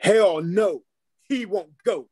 Hell no, he won't go.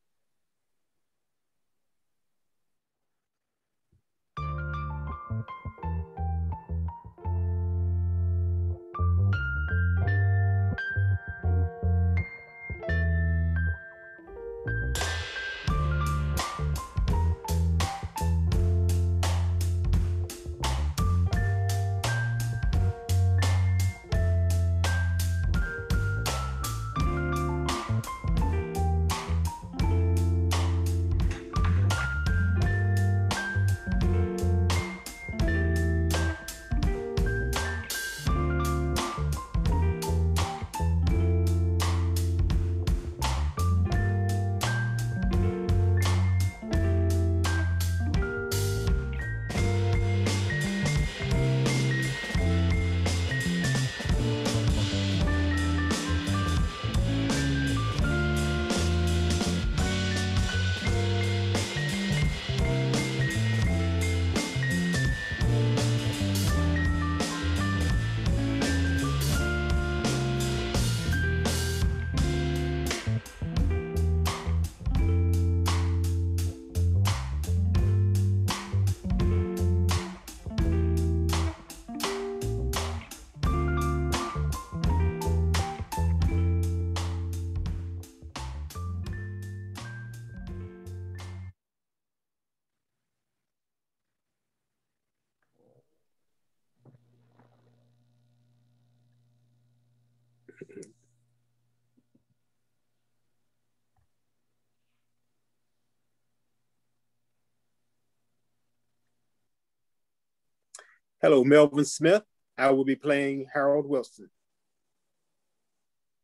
Hello, Melvin Smith. I will be playing Harold Wilson.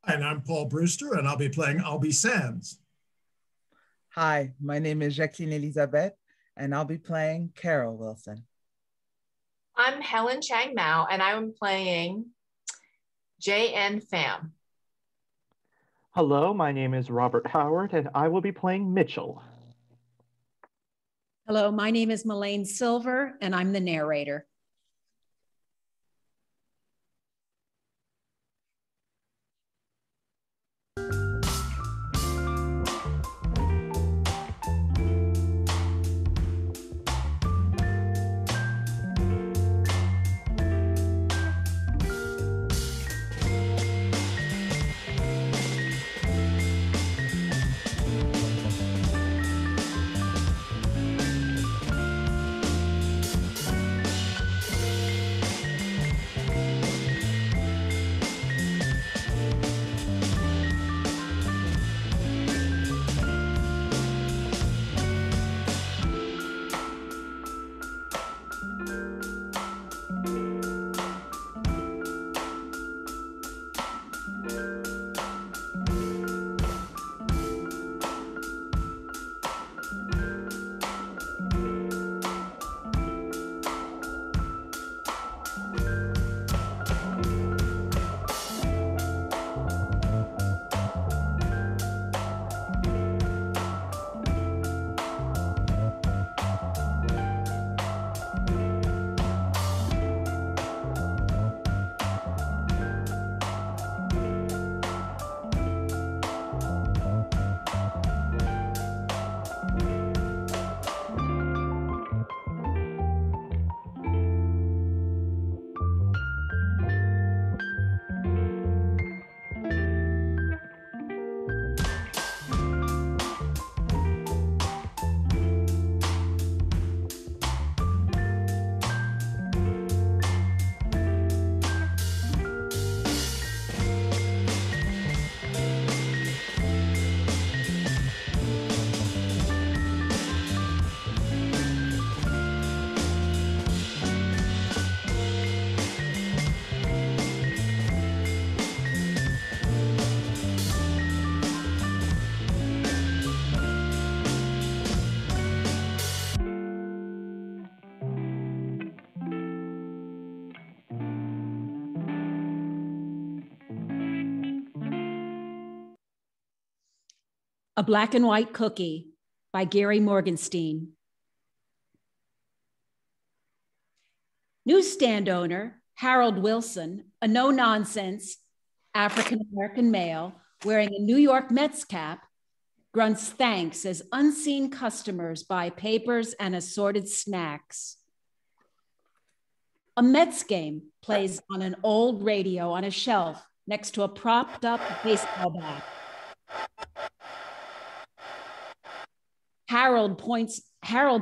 And I'm Paul Brewster, and I'll be playing Albie Sands. Hi, my name is Jacqueline Elizabeth, and I'll be playing Carol Wilson. I'm Helen Chang Mao, and I'm playing J.N. Pham. Hello, my name is Robert Howard, and I will be playing Mitchell. Hello, my name is Melaine Silver, and I'm the narrator. A Black and White Cookie by Gary Morgenstein. Newsstand owner Harold Wilson, a no-nonsense African-American male, wearing a New York Mets cap, grunts thanks as unseen customers buy papers and assorted snacks. A Mets game plays on an old radio on a shelf next to a propped up baseball bat. Harold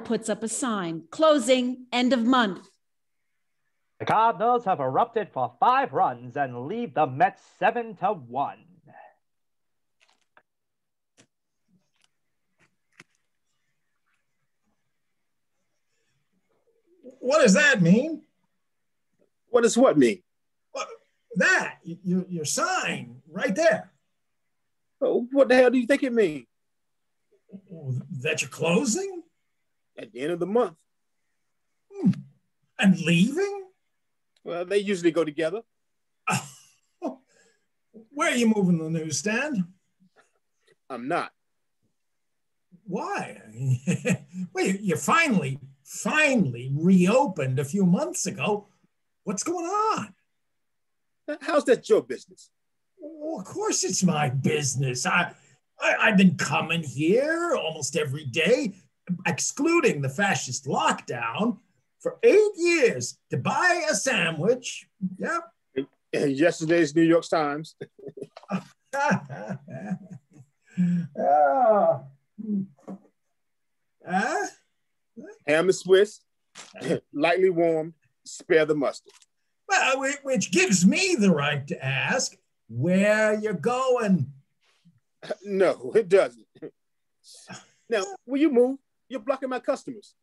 puts up a sign, closing, end of month. The Cardinals have erupted for 5 runs and lead the Mets 7-1. What does that mean? What does what mean? That, your sign right there. Oh, what the hell do you think it means? That you're closing? At the end of the month. And leaving? Well, they usually go together. Where are you moving the newsstand? I'm not. Why? Well, you finally reopened a few months ago. What's going on? How's that your business? Well, of course it's my business. I've been coming here almost every day, excluding the fascist lockdown, for 8 years to buy a sandwich. Yep. And yesterday's New York Times. Ham and Swiss, lightly warmed, spare the mustard. Well, which gives me the right to ask where you're going. No, it doesn't. Now, will you move? You're blocking my customers.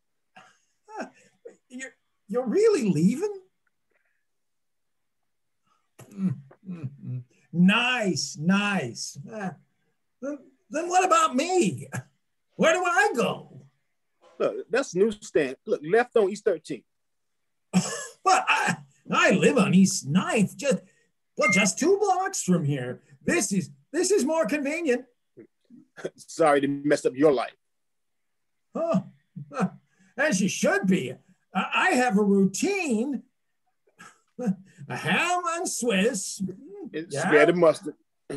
You're really leaving? Nice. Then what about me? Where do I go? Look, that's newsstand. Look, left on East 13th. But I live on East 9th, just 2 blocks from here. This is more convenient. Sorry to mess up your life. Oh, as you should be. I have a routine. A ham and Swiss. Spare the mustard.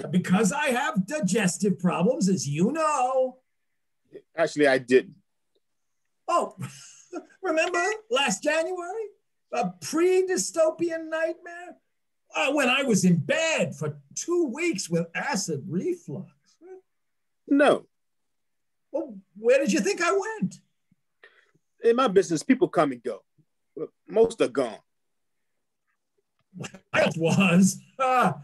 Because I have digestive problems, as you know. Actually, I didn't. Oh, remember last January? A pre-dystopian nightmare? When I was in bed for 2 weeks with acid reflux. No. Well, where did you think I went? In my business, people come and go. Most are gone. I was. Well,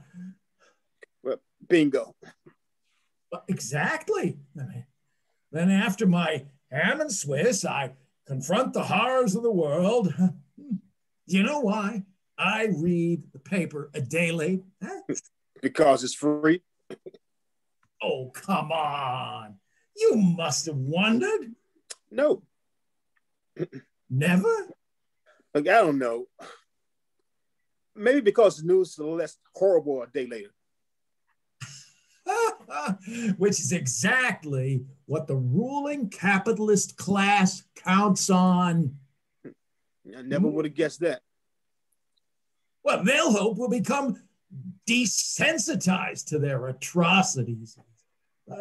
bingo. Exactly. Then after my ham and Swiss, I confront the horrors of the world. You know why? I read the paper a day late. Because it's free. Oh, come on. You must have wondered. No. Never? Look, I don't know. Maybe because the news is less horrible a day later. Which is exactly what the ruling capitalist class counts on. I never would have guessed that. Well, they'll hope we'll become desensitized to their atrocities.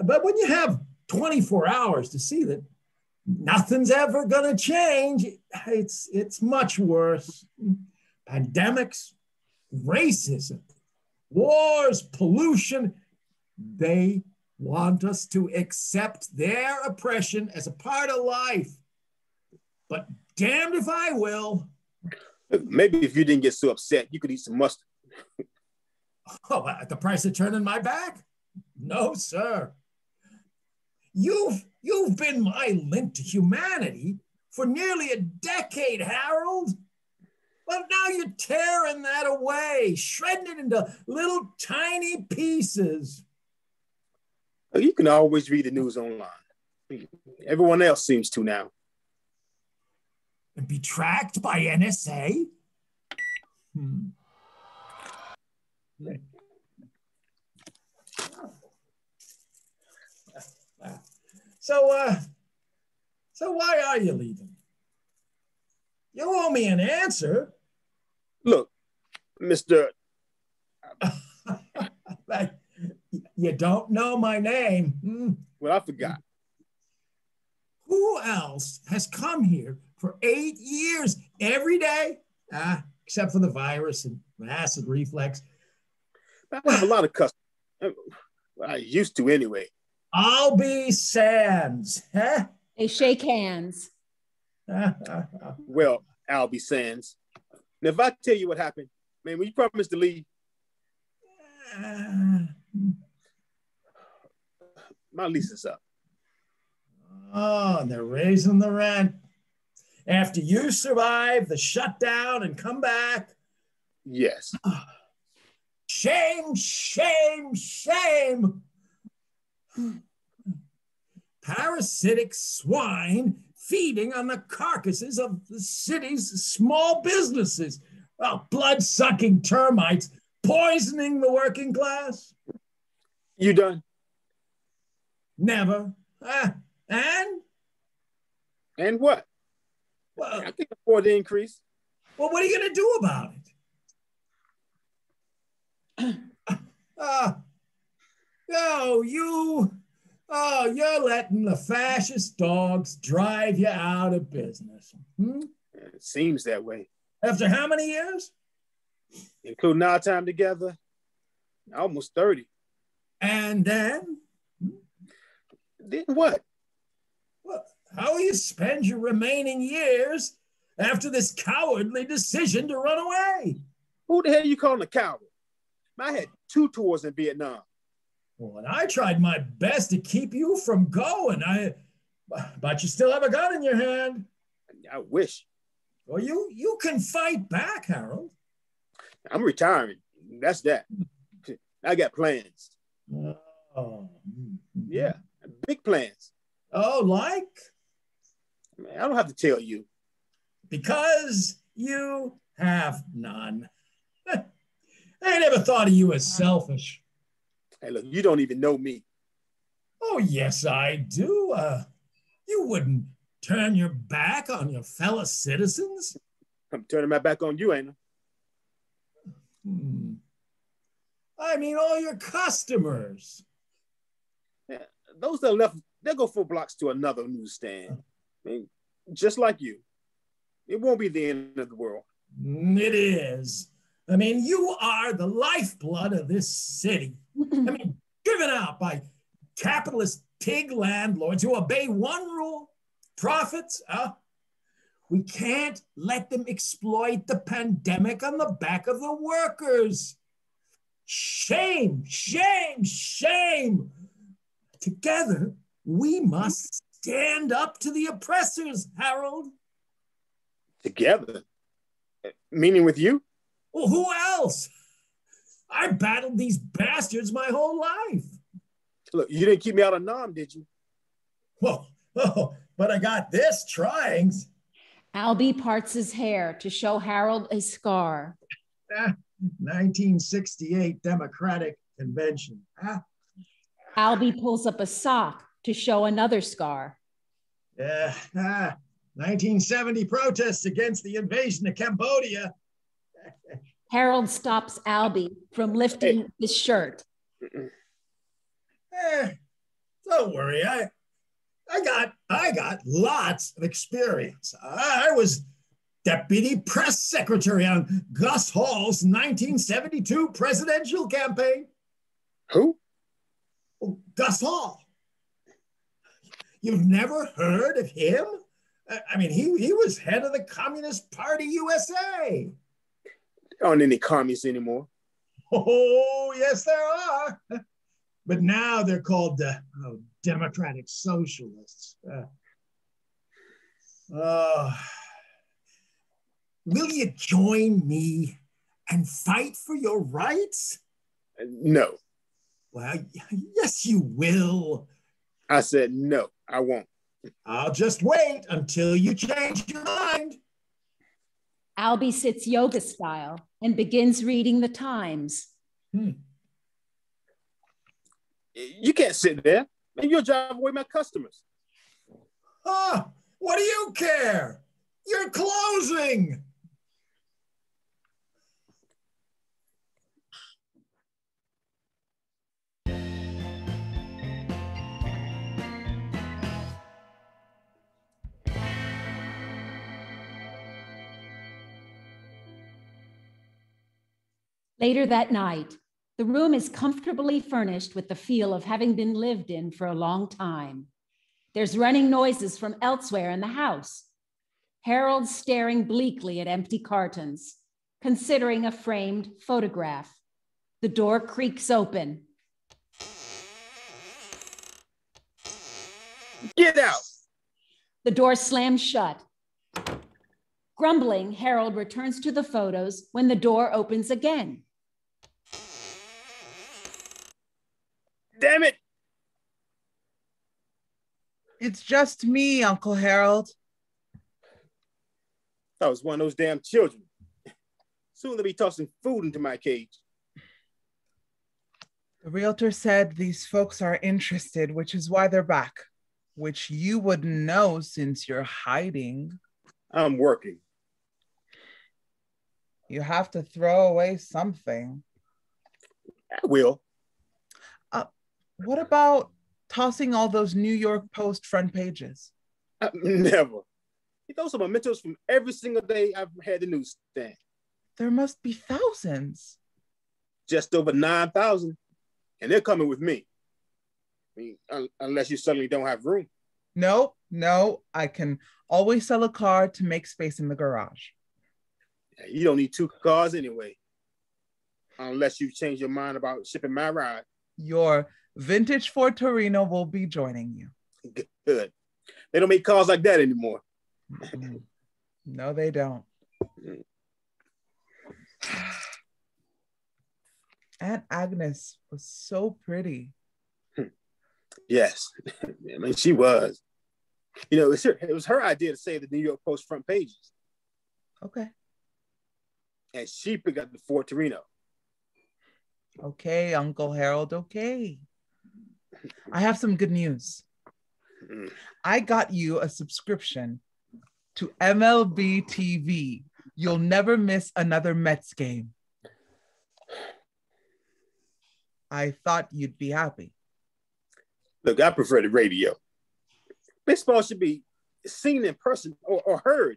But when you have 24 hours to see that nothing's ever going to change, it's much worse. Pandemics, racism, wars, pollution, they want us to accept their oppression as a part of life. But damned if I will. Maybe if you didn't get so upset, you could eat some mustard. Oh, at the price of turning my back? No, sir. You've been my link to humanity for nearly a decade, Harold. But now you're tearing that away, shredding it into little tiny pieces. You can always read the news online. Everyone else seems to now. And be tracked by NSA? So why are you leaving? You owe me an answer. Look, Mr. You You don't know my name. Well, I forgot. Who else has come here for 8 years every day? Except for the virus and acid reflux. I have a lot of customers. I used to anyway. Albie Sands. Huh? They shake hands. Well, Albie Sands. Now, if I tell you what happened, man, when you promised to leave, my lease is up. Oh, they're raising the rent. After you survive the shutdown and come back. Yes. Shame, shame, shame. Parasitic swine feeding on the carcasses of the city's small businesses. Well, blood-sucking termites poisoning the working class. You done? Never. And? And what? Well, I can afford the increase. Well, what are you going to do about it? You're letting the fascist dogs drive you out of business. It seems that way. After how many years? Including our time together, almost 30. And then? Then what? Well, how will you spend your remaining years after this cowardly decision to run away? Who the hell you calling a coward? I had 2 tours in Vietnam. Well, and I tried my best to keep you from going. But you still have a gun in your hand. I wish. Well, you can fight back, Harold. I'm retiring. That's that. I got plans. Oh. Yeah, big plans. Oh, like? Man, I don't have to tell you. Because you have none. I never thought of you as selfish. Hey, look, you don't even know me. Oh, yes, I do. You wouldn't turn your back on your fellow citizens? I'm turning my back on you, ain't I? I mean, all your customers. Yeah, those that left, they'll go 4 blocks to another newsstand. I mean, just like you. It won't be the end of the world. It is. I mean, you are the lifeblood of this city. I mean, driven out by capitalist pig landlords who obey one rule, profits. We can't let them exploit the pandemic on the back of the workers. Shame, shame, shame. Together, we must stand up to the oppressors, Harold. Together? Meaning with you? Well, who else? I battled these bastards my whole life. Look, you didn't keep me out of Nam, did you? Well, but I got this trying. Albie parts his hair to show Harold a scar. 1968 Democratic Convention. Albie pulls up a sock to show another scar. 1970 protests against the invasion of Cambodia. Harold stops Albie from lifting his shirt. Don't worry, I got lots of experience. I was deputy press secretary on Gus Hall's 1972 presidential campaign. Who? Oh, Gus Hall. You've never heard of him? I mean, he was head of the Communist Party USA. There aren't any communists anymore. Oh, yes, there are. But now they're called Democratic Socialists. Will you join me and fight for your rights? No. Well, yes, you will. I said no, I won't. I'll just wait until you change your mind. Albie sits yoga style and begins reading the Times. You can't sit there. Maybe you'll drive away my customers. What do you care? You're closing. Later that night, the room is comfortably furnished with the feel of having been lived in for a long time. There's running noises from elsewhere in the house. Harold staring bleakly at empty cartons, considering a framed photograph. The door creaks open. Get out! The door slams shut. Grumbling, Harold returns to the photos when the door opens again. Damn it! It's just me, Uncle Harold. I was one of those damn children. Soon they'll be tossing food into my cage. The realtor said these folks are interested, which is why they're back, which you wouldn't know since you're hiding. I'm working. You have to throw away something. I will. What about tossing all those New York Post front pages? Never. Those are mementos from every single day I've had the newsstand. There must be thousands. Just over 9,000. And they're coming with me. I mean, unless you suddenly don't have room. No, I can always sell a car to make space in the garage. You don't need 2 cars anyway. Unless you change your mind about shipping my ride. Your vintage Ford Torino will be joining you. Good. They don't make cars like that anymore. No, they don't. Aunt Agnes was so pretty. Yes, I mean, she was. You know, it was her idea to save the New York Post front pages. Okay. And she picked up the Ford Torino. Okay, Uncle Harold, okay. I have some good news. I got you a subscription to MLB TV. You'll never miss another Mets game. I thought you'd be happy. Look, I prefer the radio. Baseball should be seen in person or heard.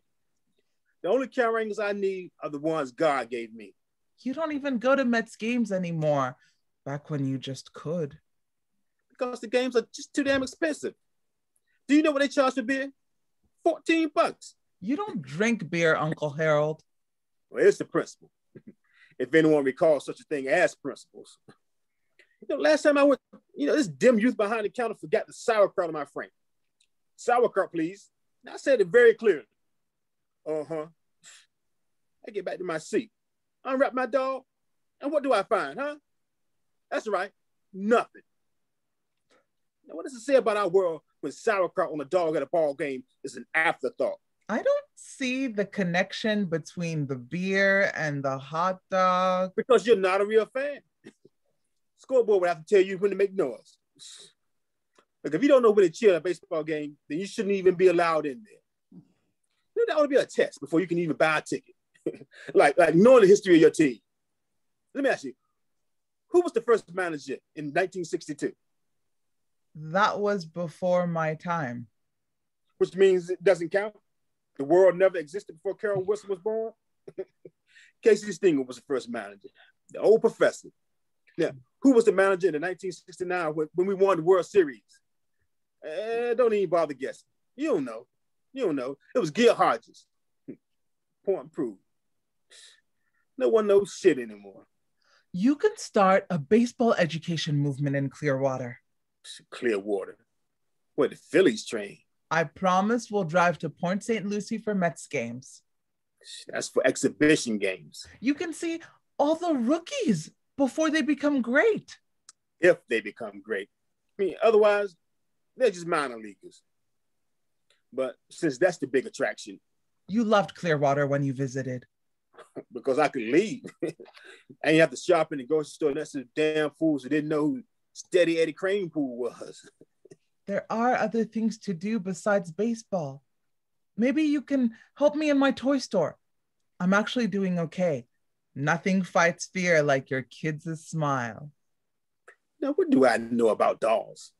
The only camera angles I need are the ones God gave me. You don't even go to Mets games anymore, back when you just could. Because the games are just too damn expensive. Do you know what they charge for beer? $14. You don't drink beer, Uncle Harold. Well, it's the principle. If anyone recalls such a thing as principles. You know, last time I went, this dim youth behind the counter forgot the sauerkraut in my frame. Sauerkraut, please. And I said it very clearly. I get back to my seat. Unwrap my dog. And what do I find, huh? That's right. Nothing. Now, what does it say about our world when sauerkraut on a dog at a ball game is an afterthought? I don't see the connection between the beer and the hot dog. Because you're not a real fan. Scoreboard would have to tell you when to make noise. Like, if you don't know when to cheer at a baseball game, then you shouldn't even be allowed in there. That ought to be a test before you can even buy a ticket. like knowing the history of your team. Let me ask you, who was the first manager in 1962? That was before my time. Which means it doesn't count? The world never existed before Carol Wilson was born? Casey Stengel was the first manager, the old professor. Now, who was the manager in 1969 when we won the World Series? Don't even bother guessing. You don't know. It was Gil Hodges. Point proved. No one knows shit anymore. You can start a baseball education movement in Clearwater. Clearwater, where the Phillies train. I promise we'll drive to Port St. Lucie for Mets games. That's for exhibition games. You can see all the rookies before they become great. If they become great. I mean, otherwise, they're just minor leaguers. But since that's the big attraction. You loved Clearwater when you visited. Because I could leave. And you have to shop in the grocery store next to the damn fools who didn't know who Steady Eddie Kranepool was. There are other things to do besides baseball. Maybe you can help me in my toy store. I'm actually doing okay. Nothing fights fear like your kids' smile. Now, what do I know about dolls?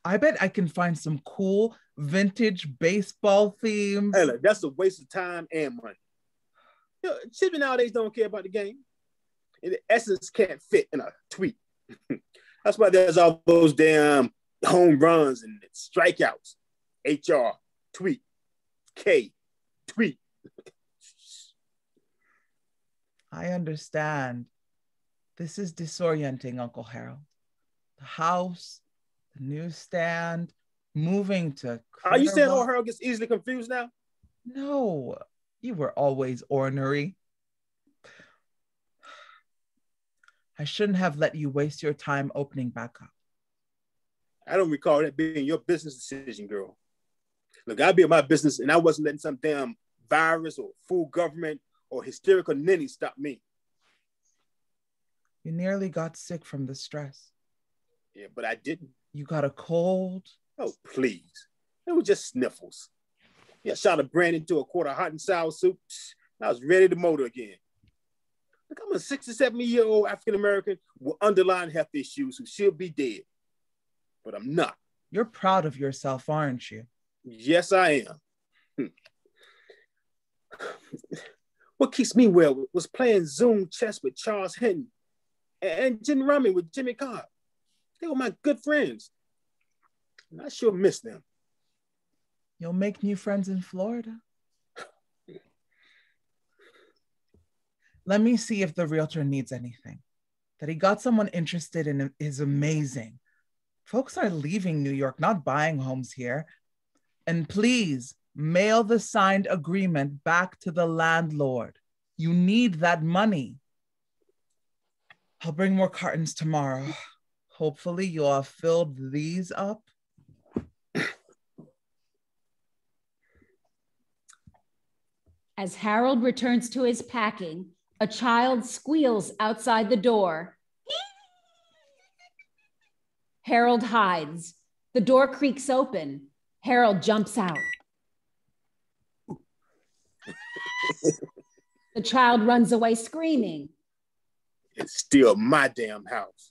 I bet I can find some cool vintage baseball themes. Hey, look, that's a waste of time and money. Children nowadays don't care about the game. And the essence can't fit in a tweet. That's why there's all those damn home runs and strikeouts. HR, tweet. K, tweet. I understand. This is disorienting, Uncle Harold. The house, the newsstand, moving to Are you saying Claremont. old Harold gets easily confused now? No, you were always ornery. I shouldn't have let you waste your time opening back up. I don't recall that being your business decision, girl. Look, I'd be in my business and I wasn't letting some damn virus or fool government or hysterical ninny stop me. You nearly got sick from the stress. Yeah, but I didn't. You got a cold. Oh, please. It was just sniffles. Yeah, shot a brand into a quart of hot and sour soup. I was ready to motor again. Look, I'm a 67-year-old African-American with underlying health issues who should be dead. But I'm not. You're proud of yourself, aren't you? Yes, I am. What keeps me well was playing Zoom chess with Charles Hinton and gin rummy with Jimmy Cobb. They were my good friends. And I sure miss them. You'll make new friends in Florida. Let me see if the realtor needs anything. That he got someone interested in is amazing. Folks are leaving New York, not buying homes here. And please mail the signed agreement back to the landlord. You need that money. I'll bring more cartons tomorrow. Hopefully you'll have filled these up. As Harold returns to his packing, a child squeals outside the door. Harold hides. The door creaks open. Harold jumps out. The child runs away screaming. It's still my damn house.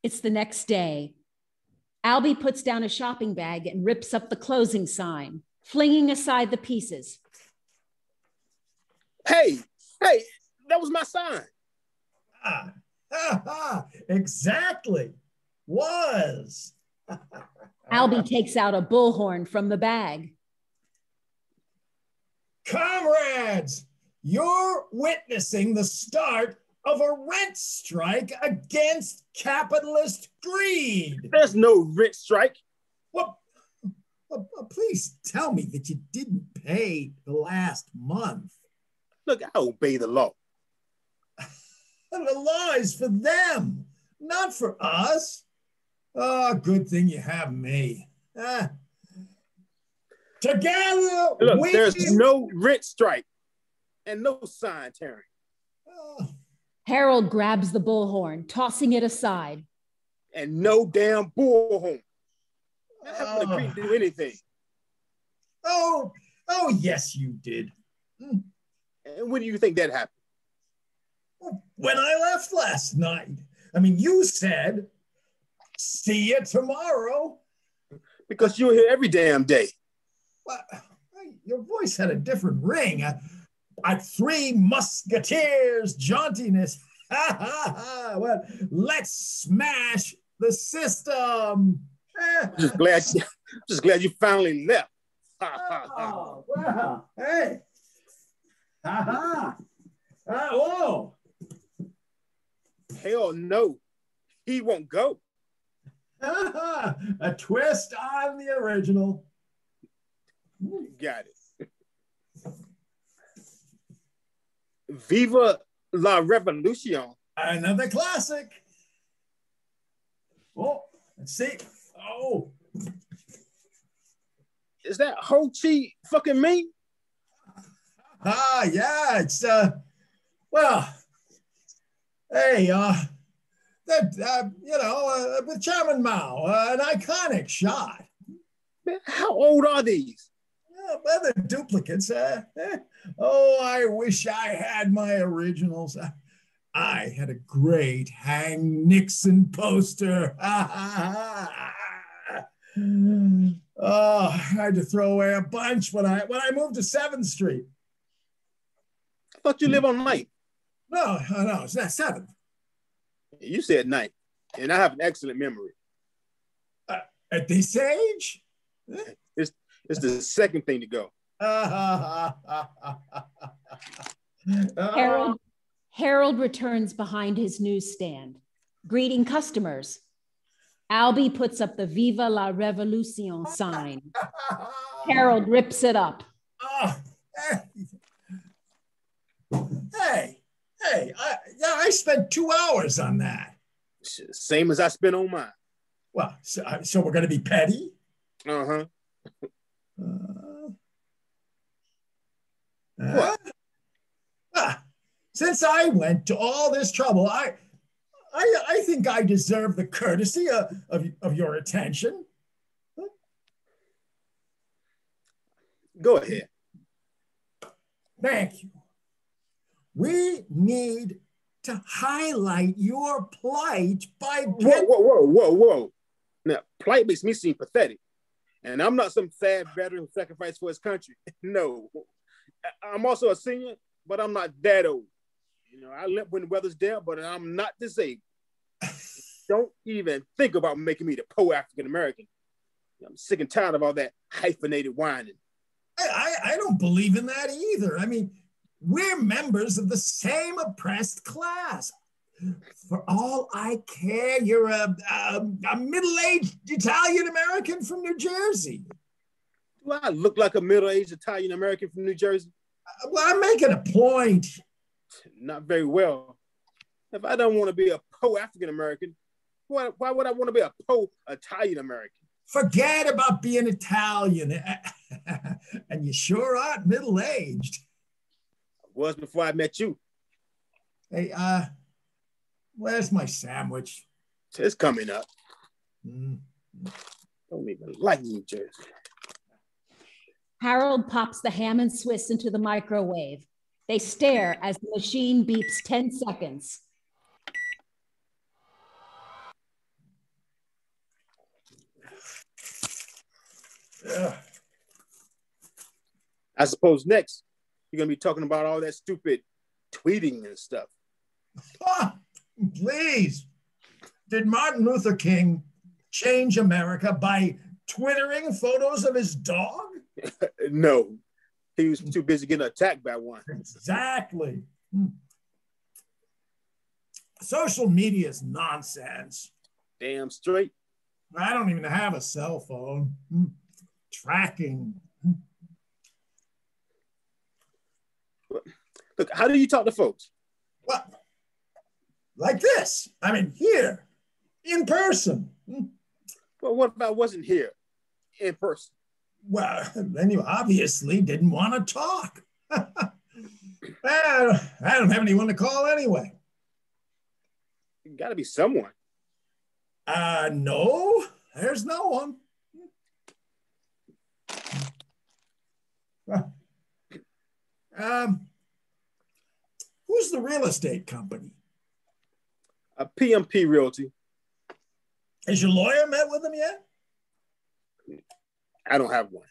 It's the next day. Albie puts down a shopping bag and rips up the closing sign, flinging aside the pieces. Hey, that was my sign. Exactly. Was. Albie takes out a bullhorn from the bag. Comrades, you're witnessing the start of a rent strike against capitalist greed. There's no rent strike. Well, please tell me that you didn't pay the last month. Look, I obey the law. The law is for them, not for us. Oh, good thing you have me. Together, look, there's no rent strike and no sign tearing. Harold grabs the bullhorn, tossing it aside. And no damn bullhorn. I haven't agreed to do anything. Oh, yes, you did. And when do you think that happened? When I left last night. I mean, you said, see you tomorrow. Because you're here every damn day. Well, your voice had a different ring. At Three Musketeers jauntiness. Well, let's smash the system. Just glad you finally left. Oh, well, hey. Whoa. Hell no. he won't go. A twist on the original. Got it. Viva la Revolution. Another classic. Oh, let's see. Oh. Is that Ho Chi fucking me? Yeah, it's well, hey, with Chairman Mao, an iconic shot. Man, how old are these? Well, they're duplicates. Oh, I wish I had my originals. I had a great Hang Nixon poster. Oh, I had to throw away a bunch when I moved to 7th Street. I thought you live on 9th. No, it's not 7th. You said 9th, and I have an excellent memory. At this age? It's the second thing to go. Harold returns behind his newsstand, greeting customers. Albie puts up the Viva la Revolution sign. Harold rips it up. Hey, I spent 2 hours on that. Same as I spent on mine. Well, so we're going to be petty? Uh-huh. What? Since I went to all this trouble, I think I deserve the courtesy of your attention. Go ahead. Thank you. We need to highlight your plight by... Whoa. Now, plight makes me seem pathetic. And I'm not some sad veteran who sacrificed for his country. No. I'm also a senior, but I'm not that old. You know, I limp when the weather's there, but I'm not disabled. Don't even think about making me the pro-African American. I'm sick and tired of all that hyphenated whining. I don't believe in that either. I mean, we're members of the same oppressed class. For all I care, you're a middle-aged Italian American from New Jersey. Do I look like a middle-aged Italian American from New Jersey? Well, I'm making a point. Not very well. If I don't want to be a pro-African American, why would I want to be a pro-Italian American? Forget about being Italian. And you sure aren't middle-aged. I was before I met you. Hey, where's my sandwich? It's coming up. Don't even like New Jersey. Harold pops the ham and Swiss into the microwave. They stare as the machine beeps 10 seconds. I suppose next, you're going to be talking about all that stupid tweeting and stuff. Please. Did Martin Luther King change America by twittering photos of his dog? No. He was too busy getting attacked by one. Exactly. Social media is nonsense. Damn straight. I don't even have a cell phone. Tracking. Look, how do you talk to folks? Well, like this. I mean, here, in person. Well, what if I wasn't here in person? Well, then you obviously didn't want to talk. I don't have anyone to call anyway. Got to be someone. No, there's no one. Who's the real estate company? A PMP Realty. Has your lawyer met with them yet? I don't have one.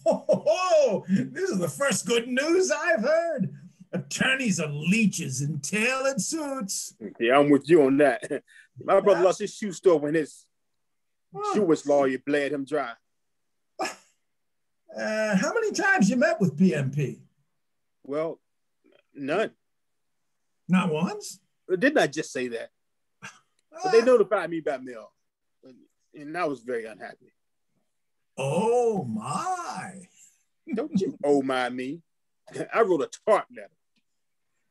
Oh, this is the first good news I've heard. Attorneys are leeches in tailored suits. Yeah, I'm with you on that. My brother lost his shoe store when his Jewish lawyer bled him dry. How many times you met with PMP? Well, none. Not once? Didn't I just say that? But they notified me by mail, and I was very unhappy. Oh, my. Don't you oh my me. I wrote a tart letter.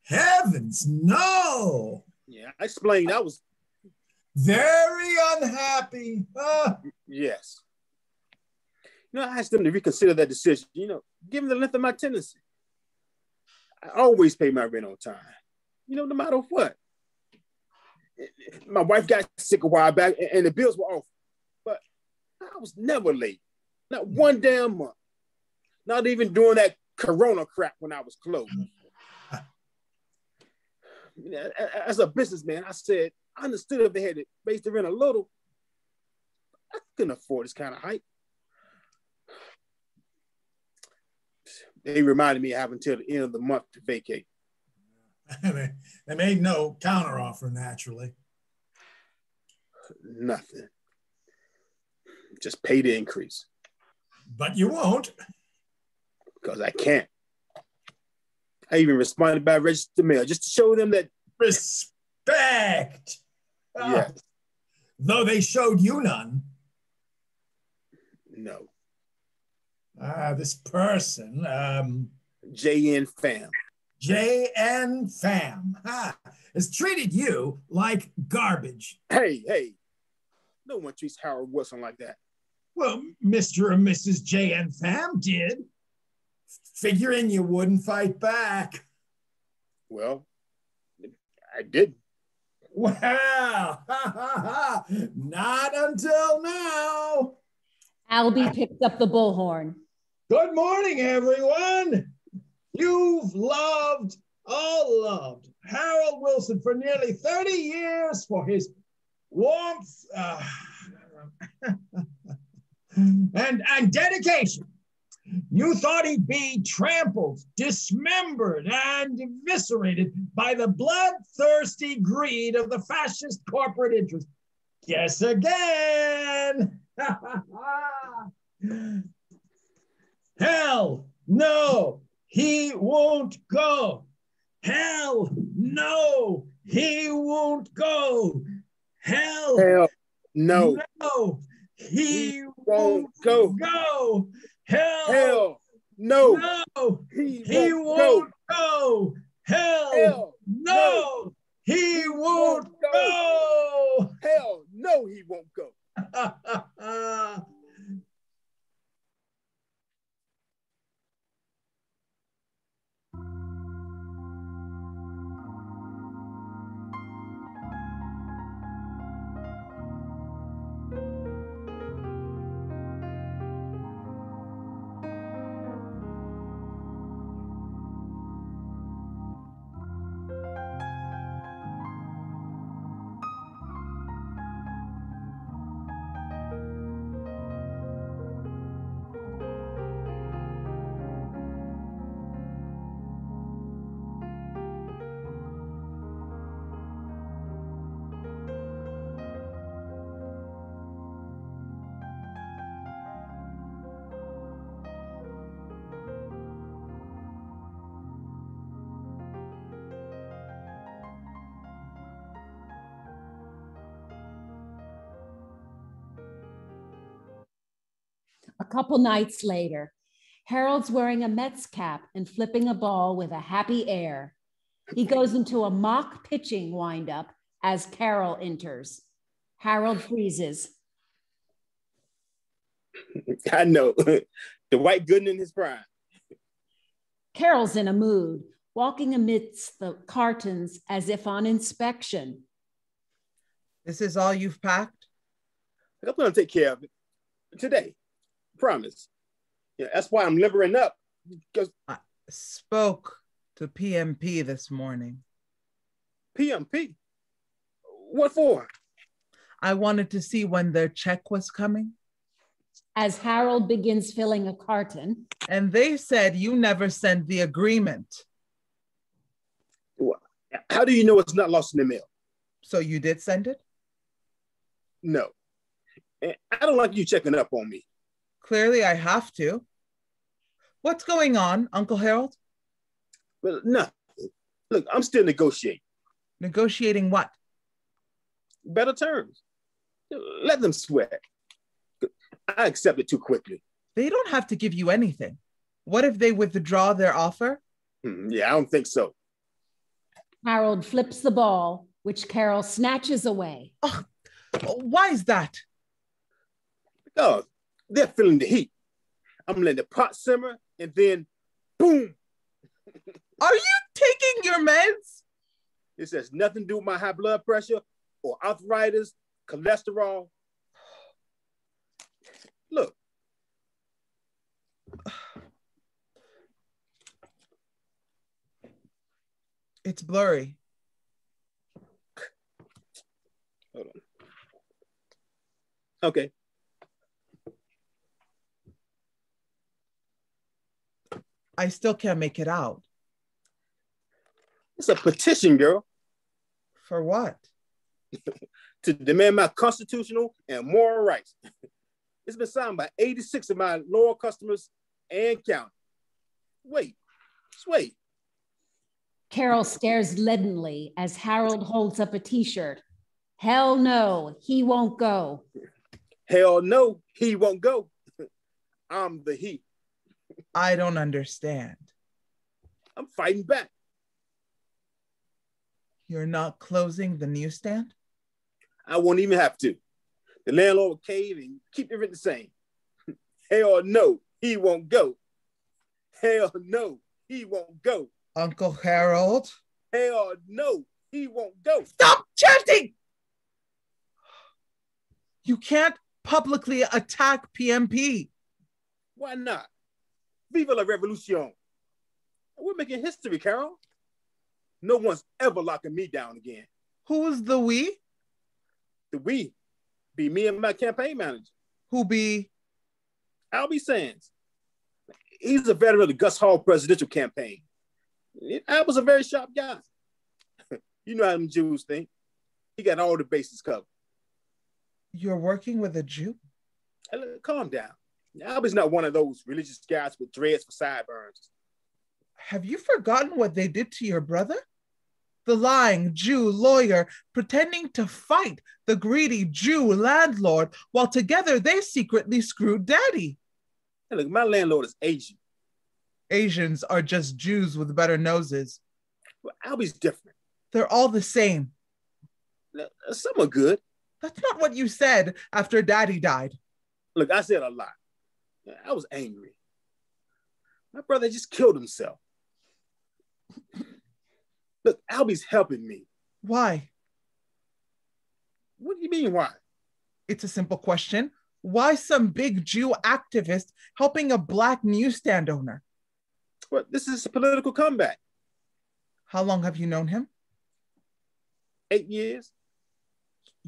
Heavens, no. Yeah, I explained I was very unhappy. Yes. I asked them to reconsider that decision, given the length of my tenancy. I always pay my rent on time, no matter what. My wife got sick a while back and the bills were off, but I was never late. Not one damn month. Not even during that Corona crap when I was closed. As a businessman, I said, I understood if they had to raise the rent a little. I couldn't afford this kind of hike. They reminded me I have until the end of the month to vacate. They made no counteroffer, naturally. Nothing. Just pay the increase. But you won't. Because I can't. I even responded by registered mail just to show them that respect. Yes. Though they showed you none. No. This person, JN Fam. JN Fam has treated you like garbage. Hey. No one treats Harold Wilson like that. Well, Mr. and Mrs. JN Fam did. Figuring you wouldn't fight back. Well, I didn't. Well, not until now. Albie picked up the bullhorn. Good morning, everyone. You've loved Harold Wilson for nearly 30 years for his warmth and dedication. You thought he'd be trampled, dismembered, and eviscerated by the bloodthirsty greed of the fascist corporate interest. Guess again. Hell no, he won't go. Hell no, he won't go. Hell no, he won't go. Hell no, he won't go. Hell no, he won't go. Hell no, he won't go. A couple nights later, Harold's wearing a Mets cap and flipping a ball with a happy air. He goes into a mock pitching windup as Carol enters. Harold freezes. I know. The white good in his prime. Carol's in a mood, walking amidst the cartons as if on inspection. This is all you've packed? I'm going to take care of it today. Promise. Yeah, that's why I'm livering up. Because I spoke to PMP this morning. PMP? What for? I wanted to see when their check was coming. As Harold begins filling a carton. And they said you never sent the agreement. How do you know it's not lost in the mail? So you did send it? No. I don't like you checking up on me. Clearly I have to. What's going on, Uncle Harold? Well, nothing. Look, I'm still negotiating. Negotiating what? better terms. Let them sweat. I accept it too quickly. They don't have to give you anything. What if they withdraw their offer? Yeah, I don't think so. Harold flips the ball, which Carol snatches away. Oh, why is that? Because they're feeling the heat. I'm letting the pot simmer and then boom. Are you taking your meds? This has nothing to do with my high blood pressure or arthritis, cholesterol. Look. It's blurry. Hold on. Okay. I still can't make it out. It's a petition, girl. For what? To demand my constitutional and moral rights. It's been signed by 86 of my loyal customers and counting. Wait, just wait. Carol stares leadenly as Harold holds up a t-shirt. Hell no, he won't go. Hell no, he won't go. I'm the he. I don't understand. I'm fighting back. You're not closing the newsstand? I won't even have to. The landlord will cave and keep everything the same. Hell no, he won't go. Hell no, he won't go. Uncle Harold? Hell no, he won't go. Stop chanting! You can't publicly attack PMP. Why not? Viva la revolution. We're making history, Carol. No one's ever locking me down again. Who's the we? The we be me and my campaign manager. Who be? Albie Sands. He's a veteran of the Gus Hall presidential campaign. I was a very sharp guy. You know how them Jews think. He got all the bases covered. You're working with a Jew? Hey, look, calm down. Albie's not one of those religious guys with dreads for sideburns. Have you forgotten what they did to your brother? The lying Jew lawyer pretending to fight the greedy Jew landlord while together they secretly screwed Daddy. Hey, look, my landlord is Asian. Asians are just Jews with better noses. Well, Albie's different. They're all the same. Some are good. That's not what you said after Daddy died. Look, I said a lot. I was angry. My brother just killed himself. Look, Albie's helping me. Why? What do you mean, why? It's a simple question. Why some big Jew activist helping a Black newsstand owner? Well, this is a political comeback. How long have you known him? 8 years.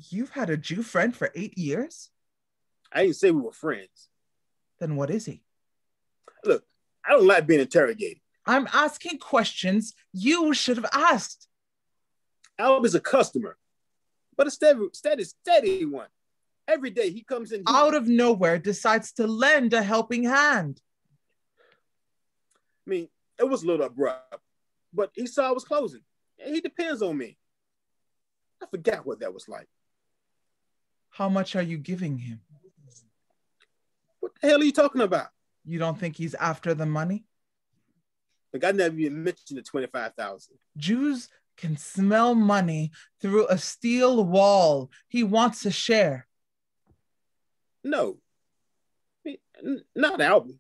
You've had a Jew friend for 8 years? I didn't say we were friends. Then what is he? Look, I don't like being interrogated. I'm asking questions you should have asked. Albie's a customer, but a steady one. Every day he comes in. Out of nowhere decides to lend a helping hand. I mean, it was a little abrupt, but he saw I was closing. And he depends on me. I forgot what that was like. How much are you giving him? What the hell are you talking about? You don't think he's after the money? Like, I never even mentioned the 25,000. Jews can smell money through a steel wall. He wants a share. No, I mean, not Albie.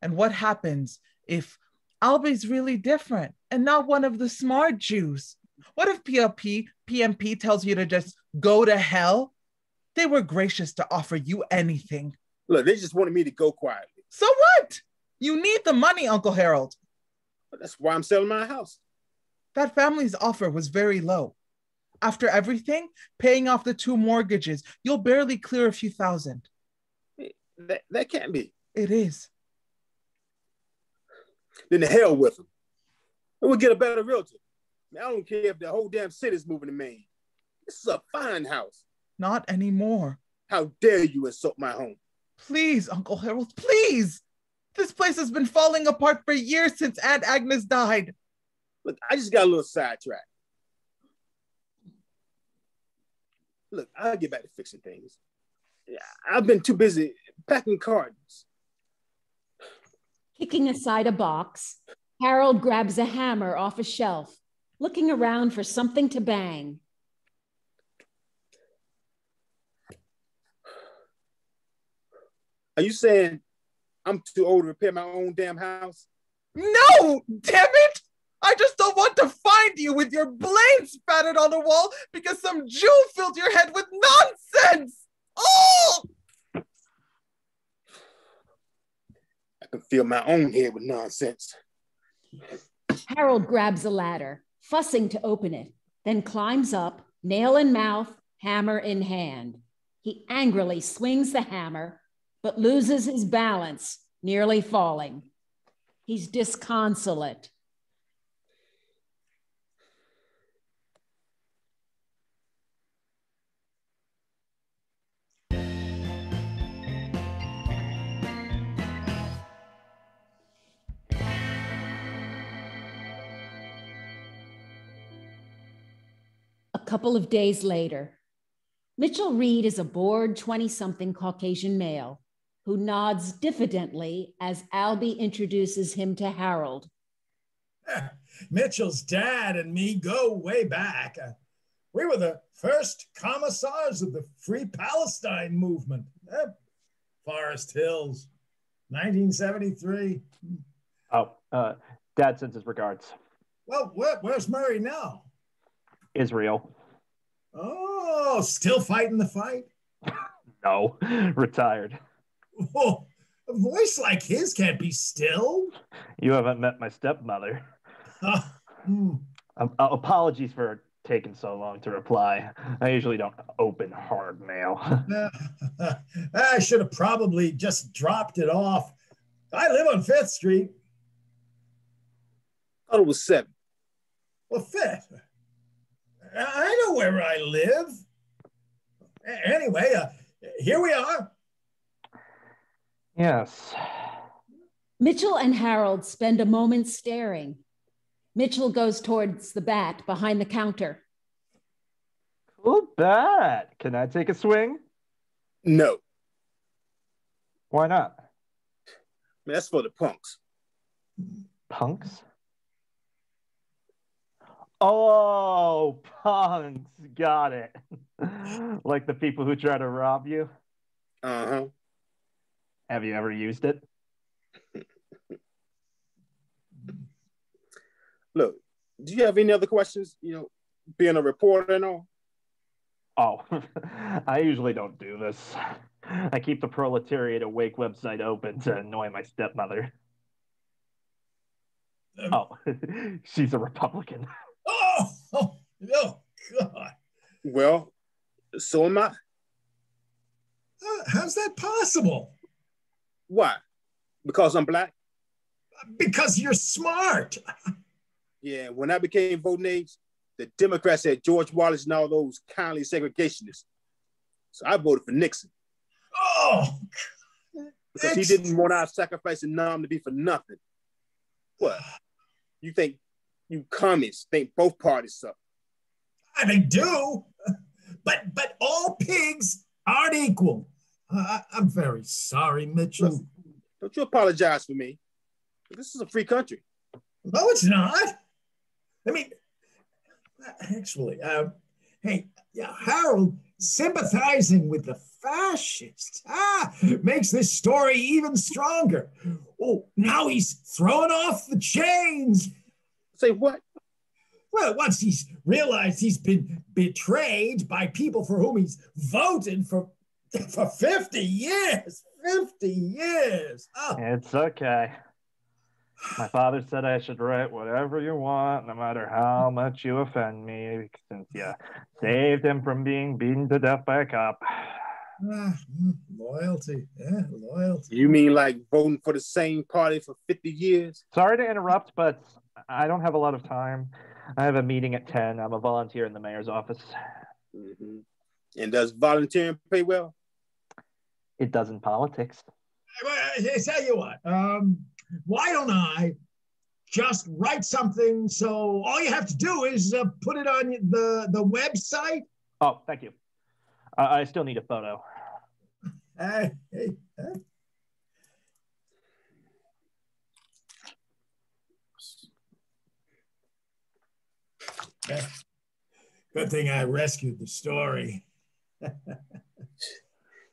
And what happens if Albie's really different and not one of the smart Jews? What if PMP tells you to just go to hell? They were gracious to offer you anything. Look, they just wanted me to go quietly. So what? You need the money, Uncle Harold. But that's why I'm selling my house. That family's offer was very low. After everything, paying off the 2 mortgages, you'll barely clear a few thousand. That can't be. It is. Then the hell with them. We'll get a better realtor. I don't care if the whole damn city's moving to Maine. This is a fine house. Not anymore. How dare you insult my home? Please, Uncle Harold, please. This place has been falling apart for years since Aunt Agnes died. Look, I just got a little sidetracked. Look, I'll get back to fixing things. I've been too busy packing cartons. Kicking aside a box, Harold grabs a hammer off a shelf, looking around for something to bang. Are you saying I'm too old to repair my own damn house? No, damn it! I just don't want to find you with your blade spattered on the wall because some Jew filled your head with nonsense! Oh! I can fill my own head with nonsense. Harold grabs a ladder, fussing to open it, then climbs up, nail in mouth, hammer in hand. He angrily swings the hammer, but loses his balance, nearly falling. He's disconsolate. A couple of days later, Mitchell Reed is a bored 20-something Caucasian male who nods diffidently as Albie introduces him to Harold. Mitchell's dad and me go way back. We were the first commissars of the Free Palestine movement. Forest Hills, 1973. Oh, Dad sends his regards. Well, where's Murray now? Israel. Oh, still fighting the fight? No, retired. Oh, a voice like his can't be still. You haven't met my stepmother. Apologies for taking so long to reply. I usually don't open hard mail. I should have probably just dropped it off. I live on 5th Street. I thought it was 7th. Well, 5th. I know where I live. Anyway, here we are. Yes. Mitchell and Harold spend a moment staring. Mitchell goes towards the bat behind the counter. Cool bat. Can I take a swing? No. Why not? Man, that's for the punks. Punks? Oh, punks. Got it. Like the people who try to rob you? Uh-huh. Have you ever used it? Look, do you have any other questions? You know, being a reporter and all? Oh, I usually don't do this. I keep the Proletariat Awake website open to annoy my stepmother. Oh, she's a Republican. Oh, God. Well, so am I. How's that possible? Why? Because I'm black? Because you're smart. Yeah, when I became voting age, the Democrats had George Wallace and all those kindly segregationists. So I voted for Nixon. Oh, because he didn't want our sacrificing Nam to be for nothing. What? You think you communists think both parties suck? They do, but all pigs aren't equal. I'm very sorry, Mitchell. Listen, don't you apologize for me. This is a free country. No, it's not. I mean, actually, hey, Harold sympathizing with the fascists makes this story even stronger. Oh, now he's throwing off the chains. Say what? Well, once he's realized he's been betrayed by people for whom he's voted for 50 years. 50 years. Oh. It's okay. My father said I should write whatever you want, no matter how much you offend me, since you saved him from being beaten to death by a cop. Loyalty. Yeah, loyalty. You mean like voting for the same party for 50 years? Sorry to interrupt, but I don't have a lot of time. I have a meeting at 10. I'm a volunteer in the mayor's office. Mm-hmm. And does volunteering pay well? It does in politics. I tell you what, why don't I just write something so all you have to do is put it on the website? Oh, thank you. I still need a photo. Hey. Good thing I rescued the story.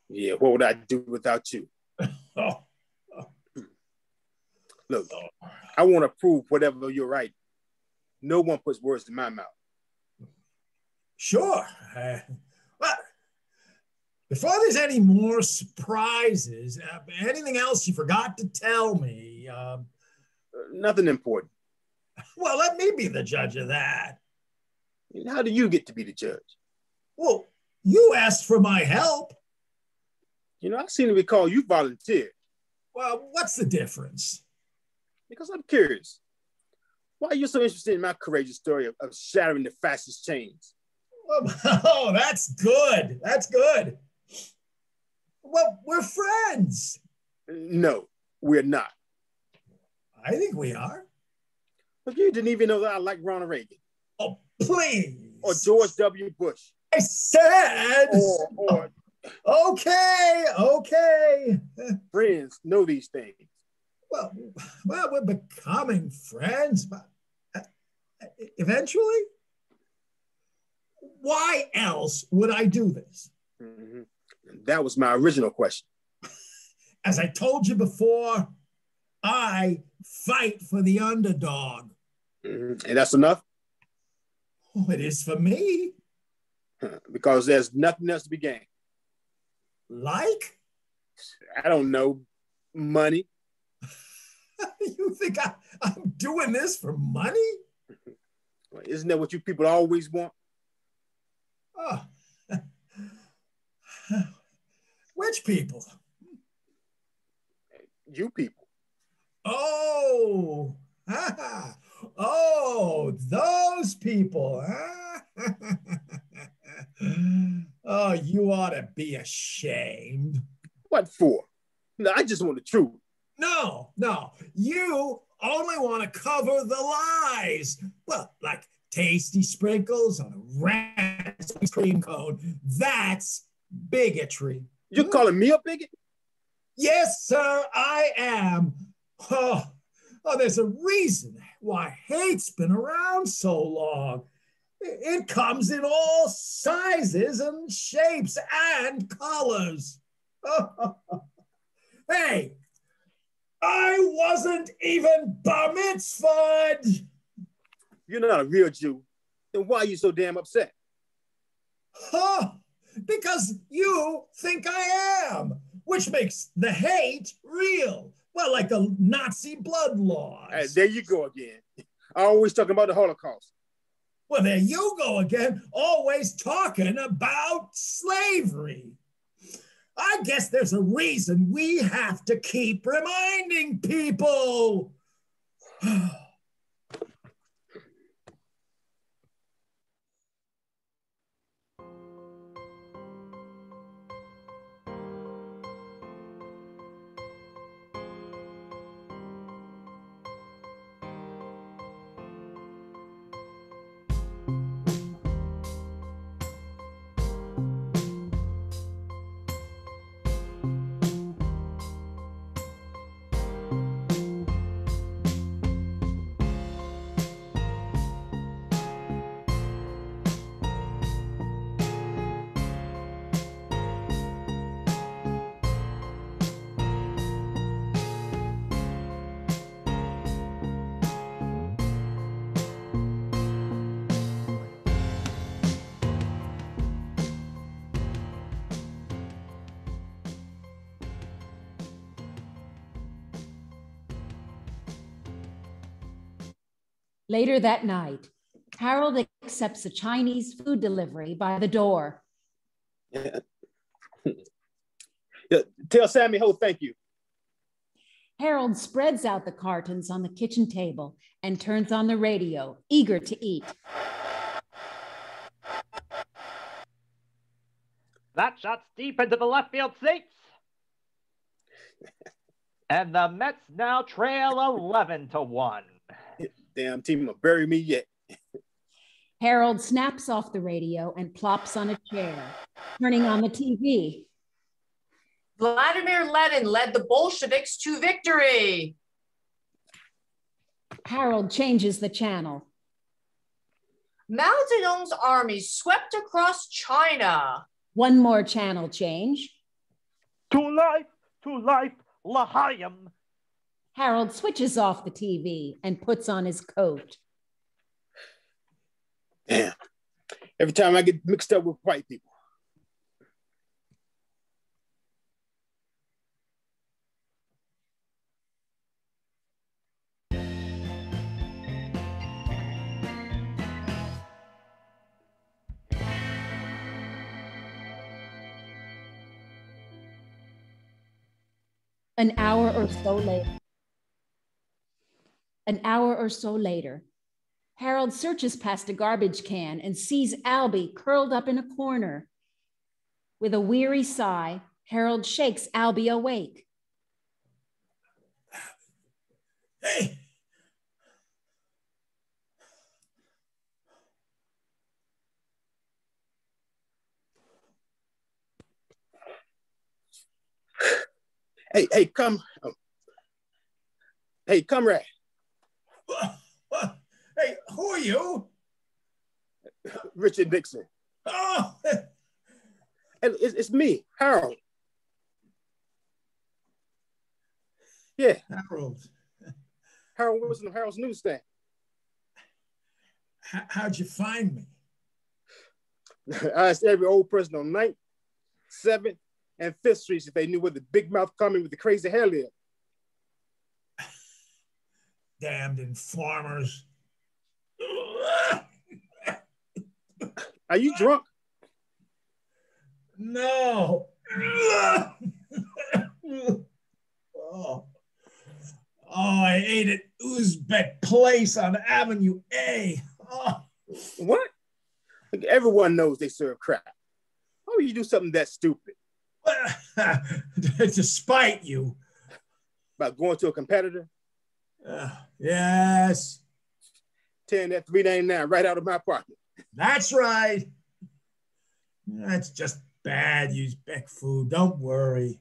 Yeah, what would I do without you? Oh. Look, I want to prove whatever you're right. No one puts words in my mouth. Sure. Well, before there's any more surprises, anything else you forgot to tell me? Nothing important. Well, let me be the judge of that. How do you get to be the judge? Well, you asked for my help. I seem to recall you volunteered. Well, what's the difference? Because I'm curious. Why are you so interested in my courageous story of shattering the fascist chains? Oh, that's good. That's good. Well, we're friends. No, we're not. I think we are. But you didn't even know that I like Ronald Reagan. Oh, please. Or George W. Bush. I said. Or Okay. Friends know these things. Well, we're becoming friends, but eventually. Why else would I do this? Mm-hmm. That was my original question. As I told you before, I fight for the underdog. Mm-hmm. And that's enough? Oh, it is for me. Because there's nothing else to be gained. Like? I don't know. Money. You think I'm doing this for money? Isn't that what you people always want? Oh. Which people? You people. Oh. Oh, those people. Oh, you ought to be ashamed. What for? No, I just want the truth. No. You only want to cover the lies. Well, like tasty sprinkles on a rancid ice cream cone. That's bigotry. You're calling me a bigot? Yes, sir, I am. Oh, there's a reason why hate's been around so long. It comes in all sizes and shapes and colors. Hey, I wasn't even bar mitzvahed. You're not a real Jew. Then why are you so damn upset? Because you think I am, which makes the hate real. Well, like the Nazi blood laws. There you go again. Always talking about the Holocaust. Well, there you go again, always talking about slavery. I guess there's a reason we have to keep reminding people. Later that night, Harold accepts a Chinese food delivery by the door. Yeah. Tell Sammy Ho thank you. Harold spreads out the cartons on the kitchen table and turns on the radio, eager to eat. That shot's deep into the left field seats. And the Mets now trail 11-1. Damn team will bury me yet. Harold snaps off the radio and plops on a chair. turning on the TV. Vladimir Lenin led the Bolsheviks to victory. Harold changes the channel. Mao Zedong's army swept across China. One more channel change. To life, L'chaim. Harold switches off the TV and puts on his coat. Damn. Every time I get mixed up with white people. An hour or so later, Harold searches past a garbage can and sees Albie curled up in a corner. With a weary sigh, Harold shakes Albie awake. Hey. Hey, come. Hey, comrade. Hey, who are you? Richard Nixon. Oh, It's me, Harold. Yeah. Harold. Harold Wilson of Harold's Newsstand. How'd you find me? I asked every old person on 9th, 7th, and 5th Streets if they knew where the big mouth coming with the crazy hair lived. Damned informers. Are you drunk? No. Oh, I ate at Uzbek Place on Avenue A. Oh. What? Like, everyone knows they serve crap. Why would you do something that stupid? To spite you. About going to a competitor? Yes. Tearing that $3.99 right out of my pocket. That's right. That's just bad Uzbek food. Don't worry.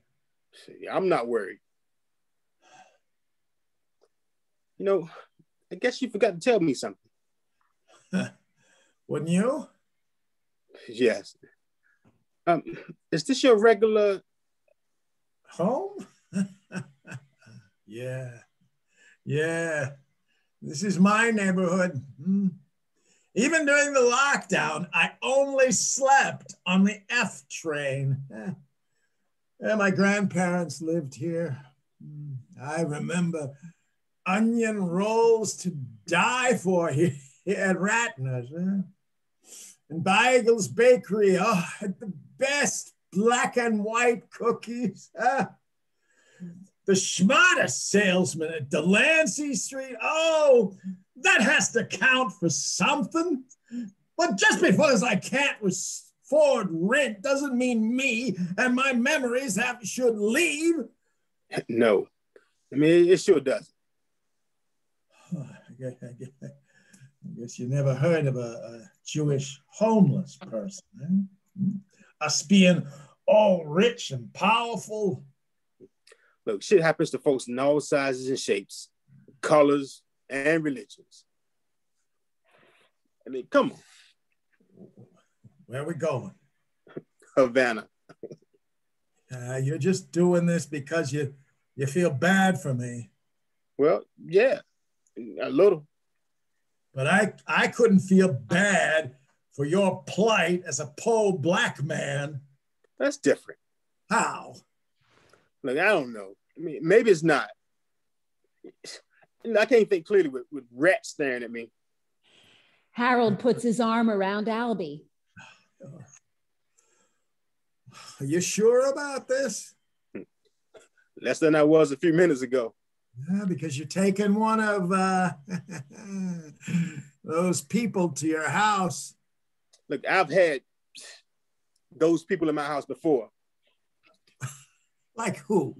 See, I'm not worried. You know, I guess you forgot to tell me something. Wouldn't you? Yes. Is this your regular home? Yeah. This is my neighborhood. Even during the lockdown, I only slept on the F train. Yeah, my grandparents lived here. I remember onion rolls to die for here at Ratner's. And Beigel's Bakery, had the best black and white cookies. The schmata salesman at Delancey Street, that has to count for something. But just because I can't afford rent doesn't mean me and my memories should leave. No, I mean, it sure doesn't. I guess you never heard of a Jewish homeless person, Us being all rich and powerful. Look, shit happens to folks in all sizes and shapes, colors, and religions. I mean, come on. Where are we going? Havana. You're just doing this because you feel bad for me. Well, yeah, a little. But I couldn't feel bad for your plight as a poor black man. That's different. How? Look, I don't know. I mean, maybe it's not. I can't think clearly with rats staring at me. Harold puts his arm around Albie. Are you sure about this? Less than I was a few minutes ago. Yeah, because you're taking one of those people to your house. Look, I've had those people in my house before. Like who?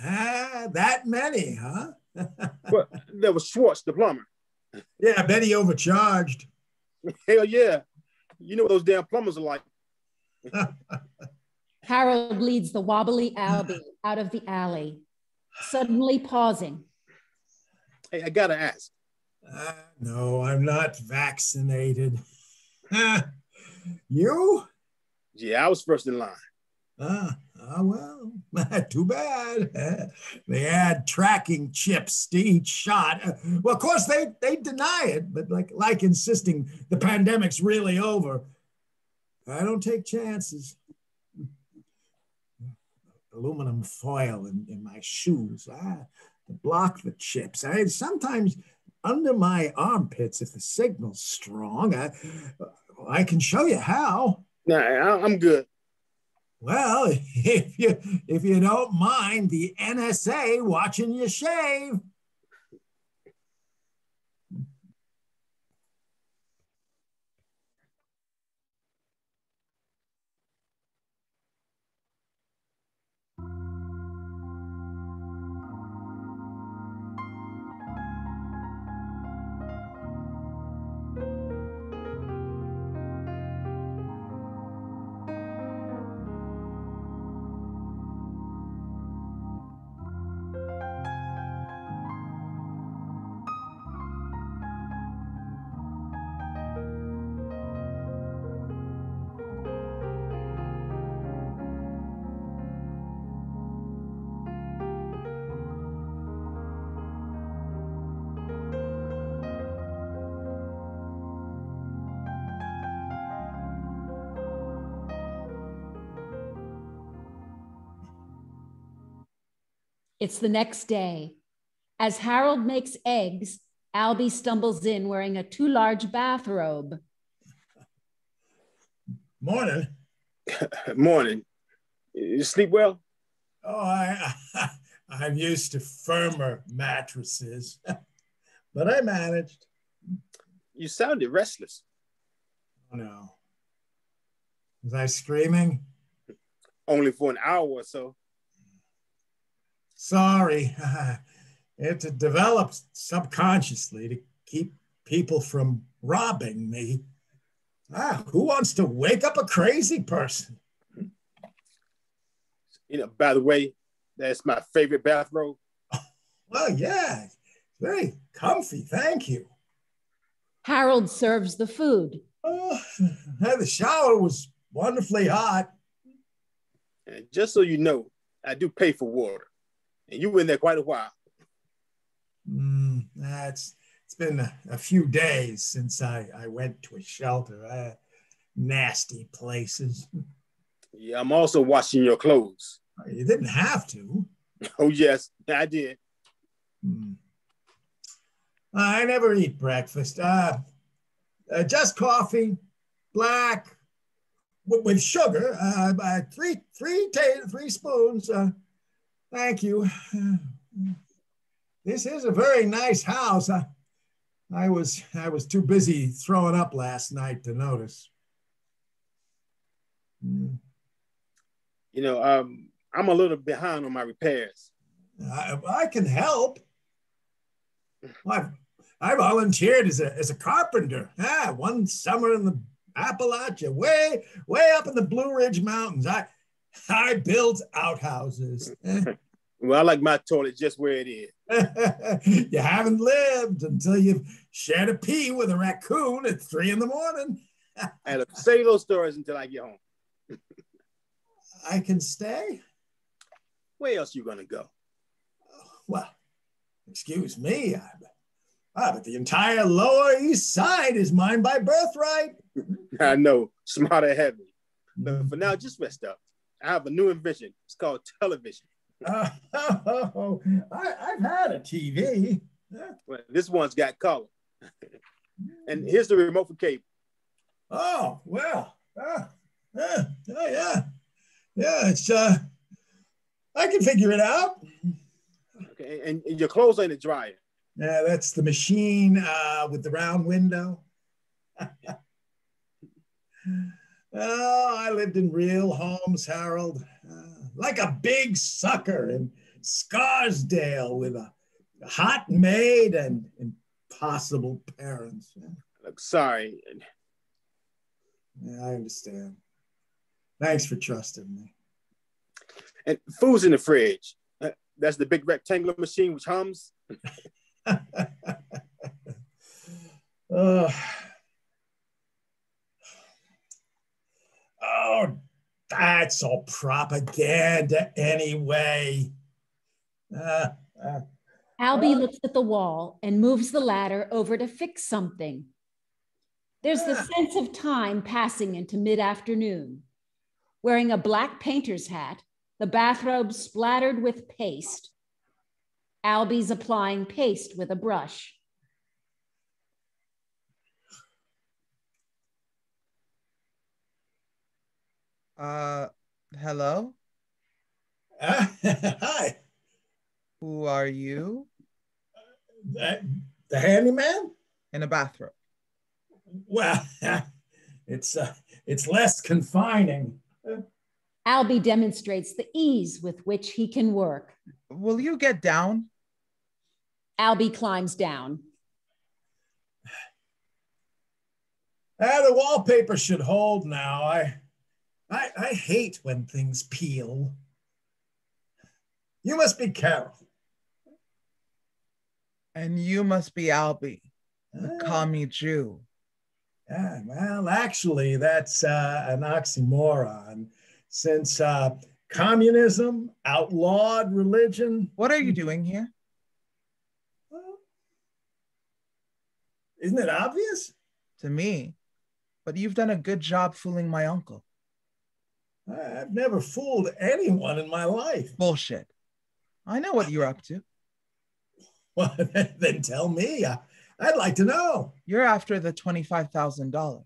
That many, huh? Well, there was Schwartz, the plumber. Yeah, I bet he overcharged. Hell yeah. You know what those damn plumbers are like. Harold leads the wobbly Albie out of the alley, suddenly pausing. Hey, I gotta ask. No, I'm not vaccinated. You? Yeah, I was first in line. Well, too bad. They add tracking chips to each shot. Well, of course, they deny it, but like insisting the pandemic's really over. I don't take chances. Aluminum foil in my shoes to block the chips. Sometimes under my armpits, if the signal's strong, I can show you how. Nah, I'm good. Well, if you don't mind the NSA watching you shave. It's the next day. As Harold makes eggs, Albie stumbles in wearing a too large bathrobe. Morning. Morning. You sleep well? Oh, I'm used to firmer mattresses, but I managed. You sounded restless. Oh, no. Was I screaming? Only for an hour or so. Sorry. It developed subconsciously to keep people from robbing me. Who wants to wake up a crazy person? You know, by the way, that's my favorite bathrobe. Well, yeah, very comfy, thank you. Harold serves the food. Oh, the shower was wonderfully hot. And just so you know, I do pay for water. And you were in there quite a while. It's been a few days since I went to a shelter. Nasty places. Yeah, I'm also washing your clothes. You didn't have to. Oh, yes, I did. I never eat breakfast. Just coffee, black, with sugar. Three spoons. Thank you. This is a very nice house. I was too busy throwing up last night to notice. You know, I'm a little behind on my repairs. I can help. I volunteered as a carpenter. One summer in the Appalachia, way up in the Blue Ridge Mountains. I built outhouses. Well, I like my toilet just where it is. You haven't lived until you've shared a pee with a raccoon at 3 a.m. And save those stories until I get home. I can stay? Where else you gonna go? Well, excuse me, but the entire Lower East Side is mine by birthright. I know, smart and heavy. But for now, just rest up. I have a new invention. It's called television. I've had a TV. Well, this one's got color. And here's the remote for cable. Oh, well. Yeah. Yeah, it's, I can figure it out. Okay, and your clothes are in the dryer. Yeah, that's the machine with the round window. Oh, I lived in real homes, Harold. Like a big sucker in Scarsdale with a hot maid and impossible parents. Look, sorry. Yeah, I understand. Thanks for trusting me. And food's in the fridge. That's the big rectangular machine which hums. Oh, that's all propaganda anyway. Albie looks at the wall and moves the ladder over to fix something. There's the sense of time passing into mid-afternoon. Wearing a black painter's hat, the bathrobe splattered with paste. Albie's applying paste with a brush. Hello? Hi. Who are you? The handyman? In a bathrobe. Well, it's less confining. Albie demonstrates the ease with which he can work. Will you get down? Albie climbs down. The wallpaper should hold now. I hate when things peel. You must be Carol. And you must be Albie, the commie Jew. Well, actually, that's an oxymoron, since communism outlawed religion. What are you doing here? Well, isn't it obvious? To me. But you've done a good job fooling my uncle. I've never fooled anyone in my life. Bullshit. I know what you're up to. Well, then tell me. I'd like to know. You're after the $25,000.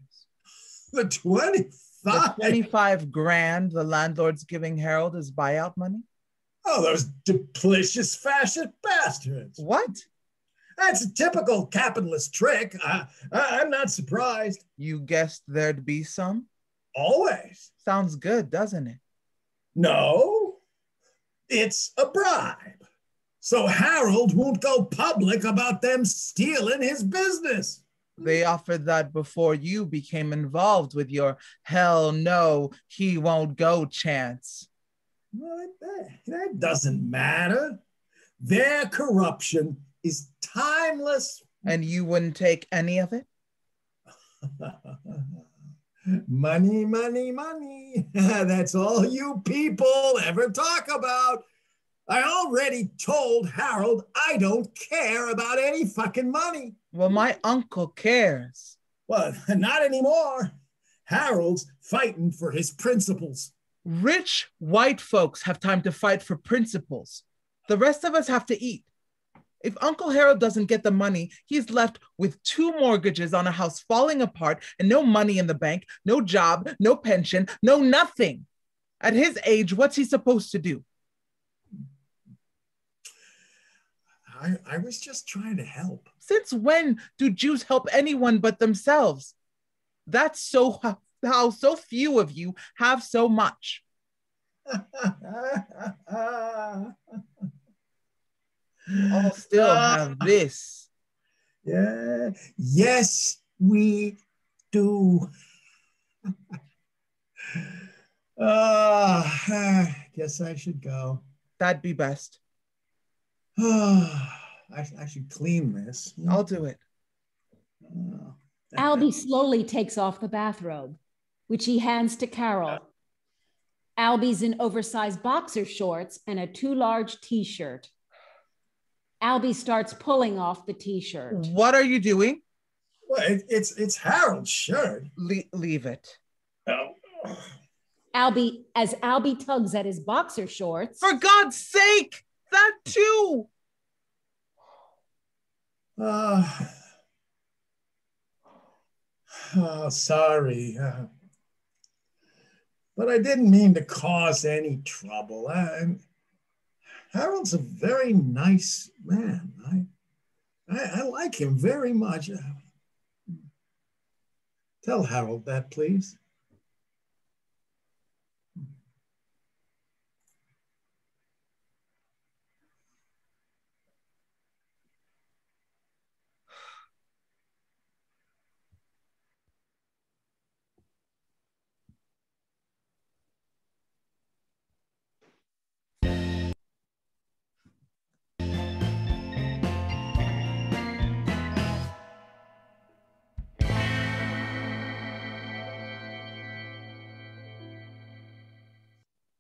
The 25? The 25 grand the landlord's giving Harold as buyout money? Oh, those duplicitous fascist bastards. What? That's a typical capitalist trick. I'm not surprised. You guessed there'd be some? Always. Sounds good, doesn't it? No, it's a bribe. So Harold won't go public about them stealing his business. They offered that before you became involved with your hell no, he won't go chance. Well, that doesn't matter. Their corruption is timeless. And you wouldn't take any of it? Money, money, money. That's all you people ever talk about. I already told Harold I don't care about any fucking money. Well, my uncle cares. Well, not anymore. Harold's fighting for his principles. Rich white folks have time to fight for principles. The rest of us have to eat. If Uncle Harold doesn't get the money, he's left with 2 mortgages on a house falling apart and no money in the bank, no job, no pension, no nothing. At his age, what's he supposed to do? I was just trying to help. Since when do Jews help anyone but themselves? That's so how so few of you have so much. All still have this. Yeah. Yes, we do. Guess I should go. That'd be best. I should clean this. I'll do it. Albie slowly takes off the bathrobe, which he hands to Carol. Albie's in oversized boxer shorts and a too large t-shirt. Albie starts pulling off the t-shirt. What are you doing? Well, it's Harold's shirt. Leave it. Oh. As Albie tugs at his boxer shorts. For God's sake, that too. Sorry. But I didn't mean to cause any trouble. Harold's a very nice man. I like him very much. Tell Harold that, please.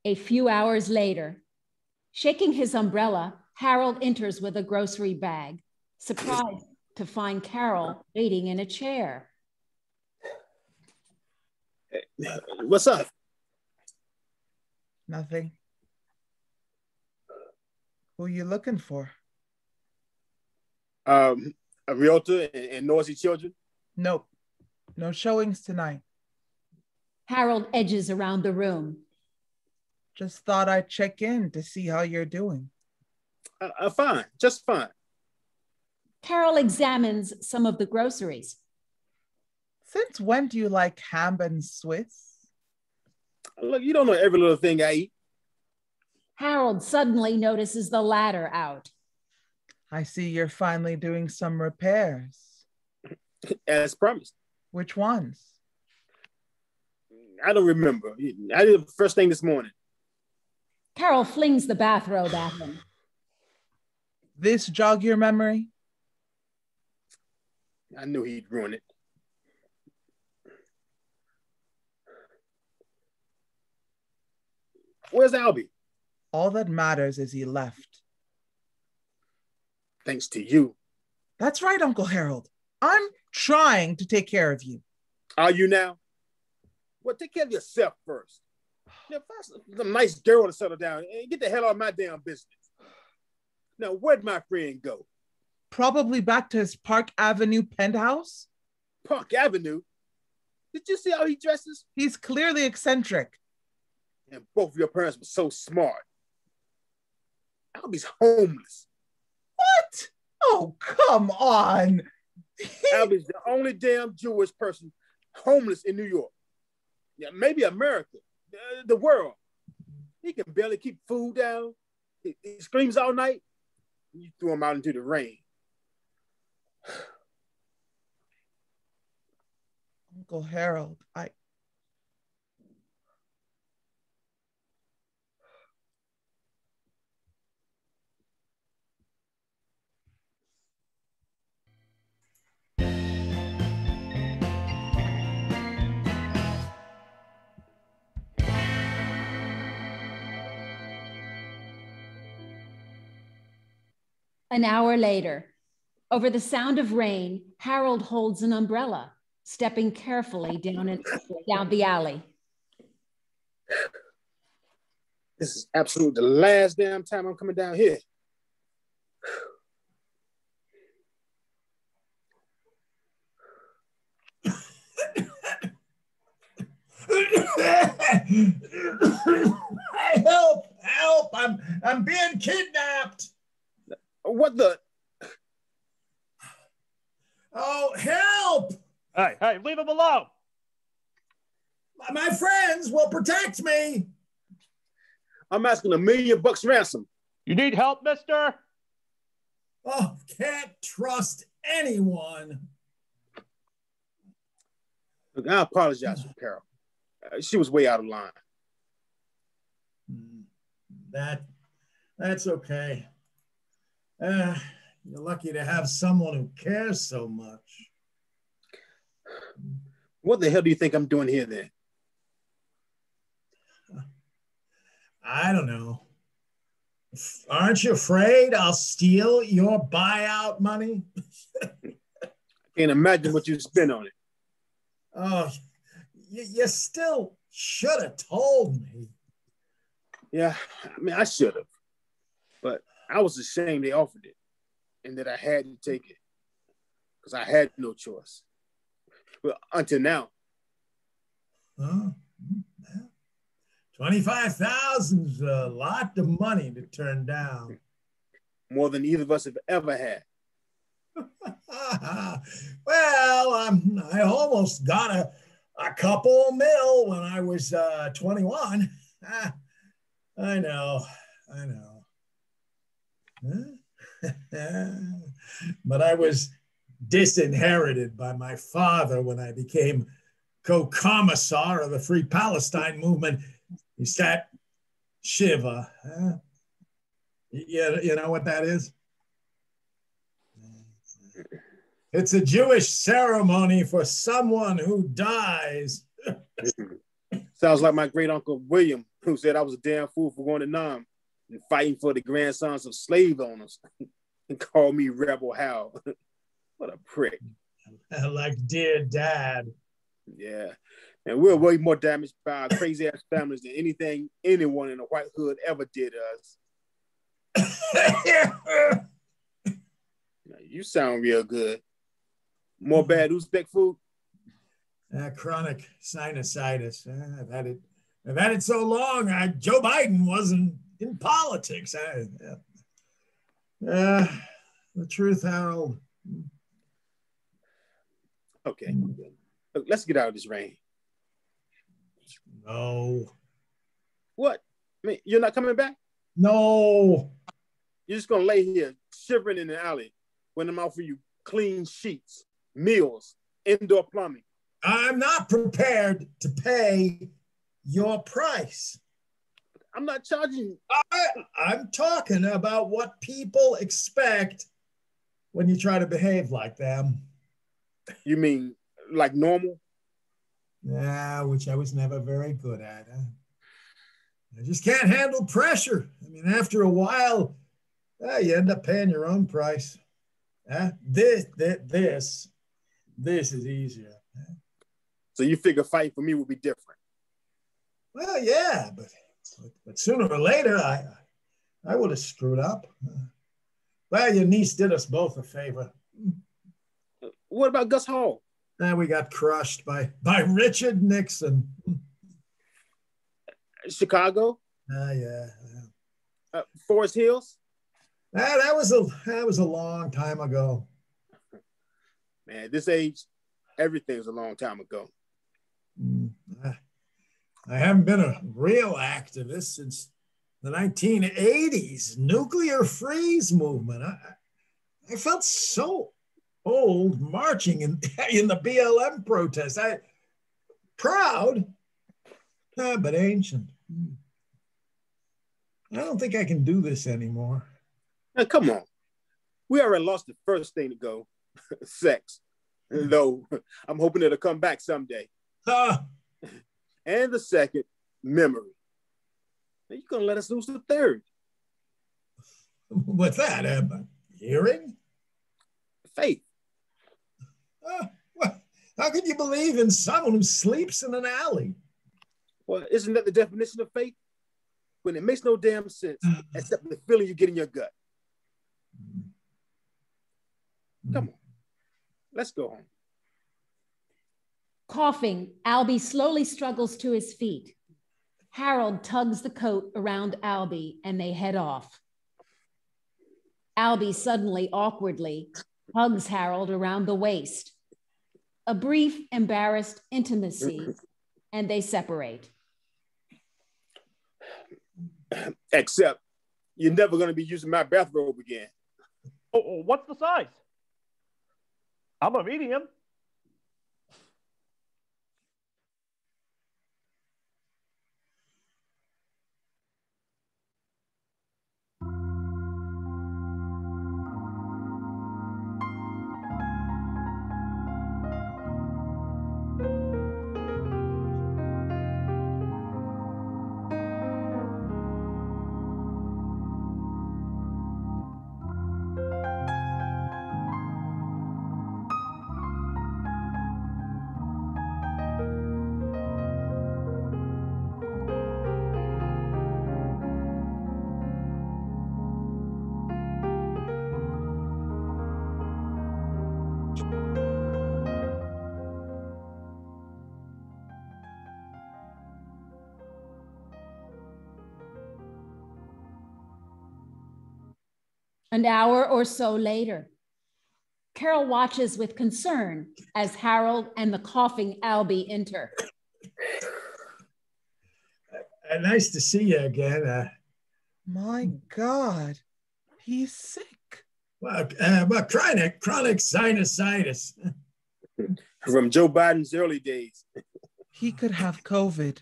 A few hours later, shaking his umbrella, Harold enters with a grocery bag, surprised to find Carol waiting in a chair. What's up? Nothing. Who you looking for? A realtor and noisy children? Nope. No showings tonight. Harold edges around the room. Just thought I'd check in to see how you're doing. Fine, just fine. Carol examines some of the groceries. Since when do you like ham and Swiss? Look, you don't know every little thing I eat. Harold suddenly notices the ladder out. I see you're finally doing some repairs. As promised. Which ones? I don't remember. I did the first thing this morning. Carol flings the bathrobe at him. This jog your memory? I knew he'd ruin it. Where's Albie? All that matters is he left. Thanks to you. That's right, Uncle Harold. I'm trying to take care of you. Are you now? Well, take care of yourself first. Find some nice girl to settle down and get the hell out of my damn business. Now, where'd my friend go? Probably back to his Park Avenue penthouse. Park Avenue? Did you see how he dresses? He's clearly eccentric. And both of your parents were so smart. Albie's homeless. What? Oh, come on. Albie's the only damn Jewish person homeless in New York. Yeah, maybe America, the world. He can barely keep food down. He screams all night. You threw him out into the rain. Uncle Harold, An hour later, over the sound of rain, Harold holds an umbrella, stepping carefully down the alley. This is absolutely the last damn time I'm coming down here. Help, I'm being kidnapped. What the? Oh, help! Hey, leave him alone. My friends will protect me. I'm asking $1 million ransom. You need help, mister? Oh, can't trust anyone. Look, I apologize for Carol. She was way out of line. That's okay. You're lucky to have someone who cares so much. What the hell do you think I'm doing here then? I don't know. Aren't you afraid I'll steal your buyout money? I can't imagine what you spent on it. Oh, you still should have told me. Yeah, I mean, I should have. But I was ashamed they offered it and that I had to take it because I had no choice. Well, until now. Oh, yeah. 25,000's a lot of money to turn down. More than either of us have ever had. Well, I almost got a couple mil when I was 21. I know. But I was disinherited by my father when I became co-commissar of the Free Palestine movement. He sat Shiva. You know what that is? It's a Jewish ceremony for someone who dies. Sounds like my great uncle William who said I was a damn fool for going to Nam and fighting for the grandsons of slave owners and called me Rebel Hal. What a prick. Like dear dad. Yeah. And we're way more damaged by our crazy ass families than anything anyone in the white hood ever did us. You sound real good. More bad Uzbek food? Chronic sinusitis. I've had it so long. Joe Biden wasn't in politics. The truth, Harold. Okay. Look, let's get out of this rain. No. What? I mean, you're not coming back? No. You're just gonna lay here shivering in the alley when I'm offering you clean sheets, meals, indoor plumbing. I'm not prepared to pay your price. I'm not charging. I'm talking about what people expect when you try to behave like them. You mean like normal? Yeah, which I was never very good at. I just can't handle pressure. I mean, after a while, you end up paying your own price. This is easier. So you figure fighting for me would be different? Well, yeah, but sooner or later, I would have screwed up. Well, your niece did us both a favor. What about Gus Hall? We got crushed by Richard Nixon. Chicago? Yeah. Forest Hills? That was a long time ago. Man, at this age, everything's a long time ago. I haven't been a real activist since the 1980s nuclear freeze movement. I felt so old marching in the BLM protest. Proud, but ancient. I don't think I can do this anymore. Now, come on. We already lost the first thing to go, sex. Though I'm hoping it'll come back someday. And the second, memory. Now, you're going to let us lose the third. What's that? Hearing? Faith. How can you believe in someone who sleeps in an alley? Well, isn't that the definition of faith? When it makes no damn sense, except the feeling you get in your gut. Come on. Let's go home. Coughing, Albie slowly struggles to his feet. Harold tugs the coat around Albie and they head off. Albie suddenly, awkwardly, hugs Harold around the waist. A brief, embarrassed intimacy, and they separate. Except you're never going to be using my bathrobe again. Oh, what's the size? I'm a medium. An hour or so later, Carol watches with concern as Harold and the coughing Albie enter. Nice to see you again. My God, he's sick. Well, chronic sinusitis. From Joe Biden's early days. He could have COVID.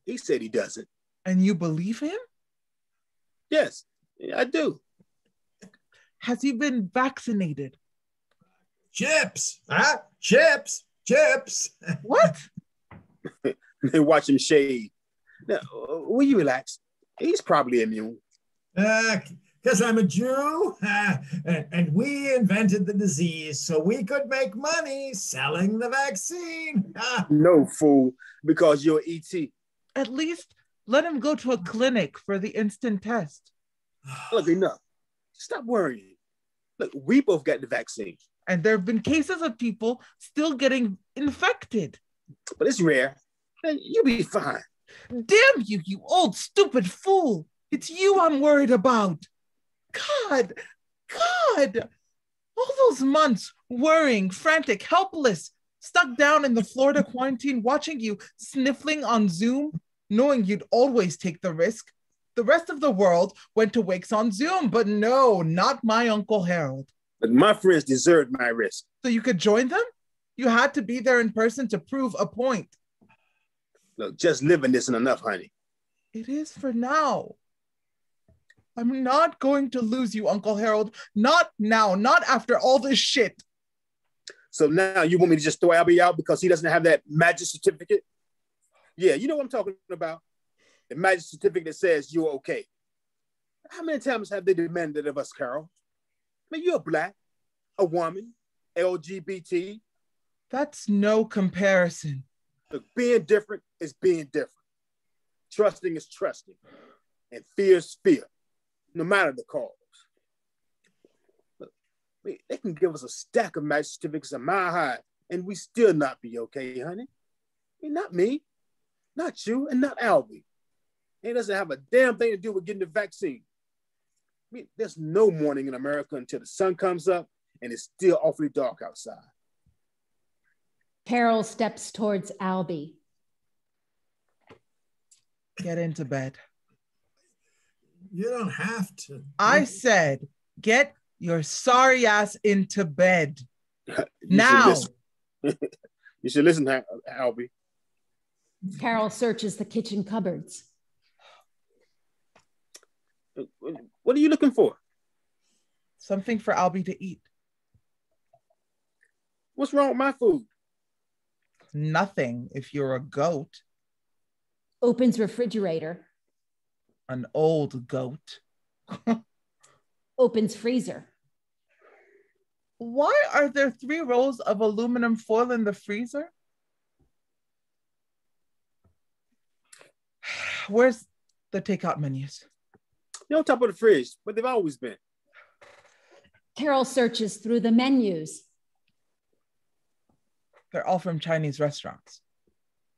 He said he doesn't. And you believe him? Yes, I do. Has he been vaccinated? Chips, huh? Chips. What? They watch him shave. Now, will you relax? He's probably immune. Because I'm a Jew, and we invented the disease so we could make money selling the vaccine. No, fool, because you're ET. At least let him go to a clinic for the instant test. Look, enough. Stop worrying. Look, we both got the vaccine. And there have been cases of people still getting infected. But it's rare. You'll be fine. Damn you, you old stupid fool. It's you I'm worried about. God. All those months worrying, frantic, helpless, stuck down in the Florida quarantine, watching you sniffling on Zoom, knowing you'd always take the risk. The rest of the world went to wakes on Zoom, but no, not my Uncle Harold. But my friends deserved my risk. So you could join them? You had to be there in person to prove a point. Look, just living isn't enough, honey. It is for now. I'm not going to lose you, Uncle Harold. Not now, not after all this shit. So now you want me to just throw Albie out because he doesn't have that magic certificate? Yeah, you know what I'm talking about. The magic certificate that says you're okay. How many times have they demanded of us, Carol? I mean, you're black, a woman, LGBT. That's no comparison. Look, being different is being different. Trusting is trusting. And fear is fear, no matter the cause. Look, they can give us a stack of magic certificates a mile high, and we still not be okay, honey. I mean, not me, not you, and not Albie. It doesn't have a damn thing to do with getting the vaccine. I mean, there's no morning in America until the sun comes up and it's still awfully dark outside. Carol steps towards Albie. Get into bed. You don't have to. I said, get your sorry ass into bed. Now. You should listen, Albie. Carol searches the kitchen cupboards. What are you looking for? Something for Albie to eat. What's wrong with my food? Nothing if you're a goat. Opens refrigerator. An old goat. Opens freezer. Why are there 3 rolls of aluminum foil in the freezer? Where's the takeout menus? They're on top of the fridge, but they've always been. Carol searches through the menus. They're all from Chinese restaurants.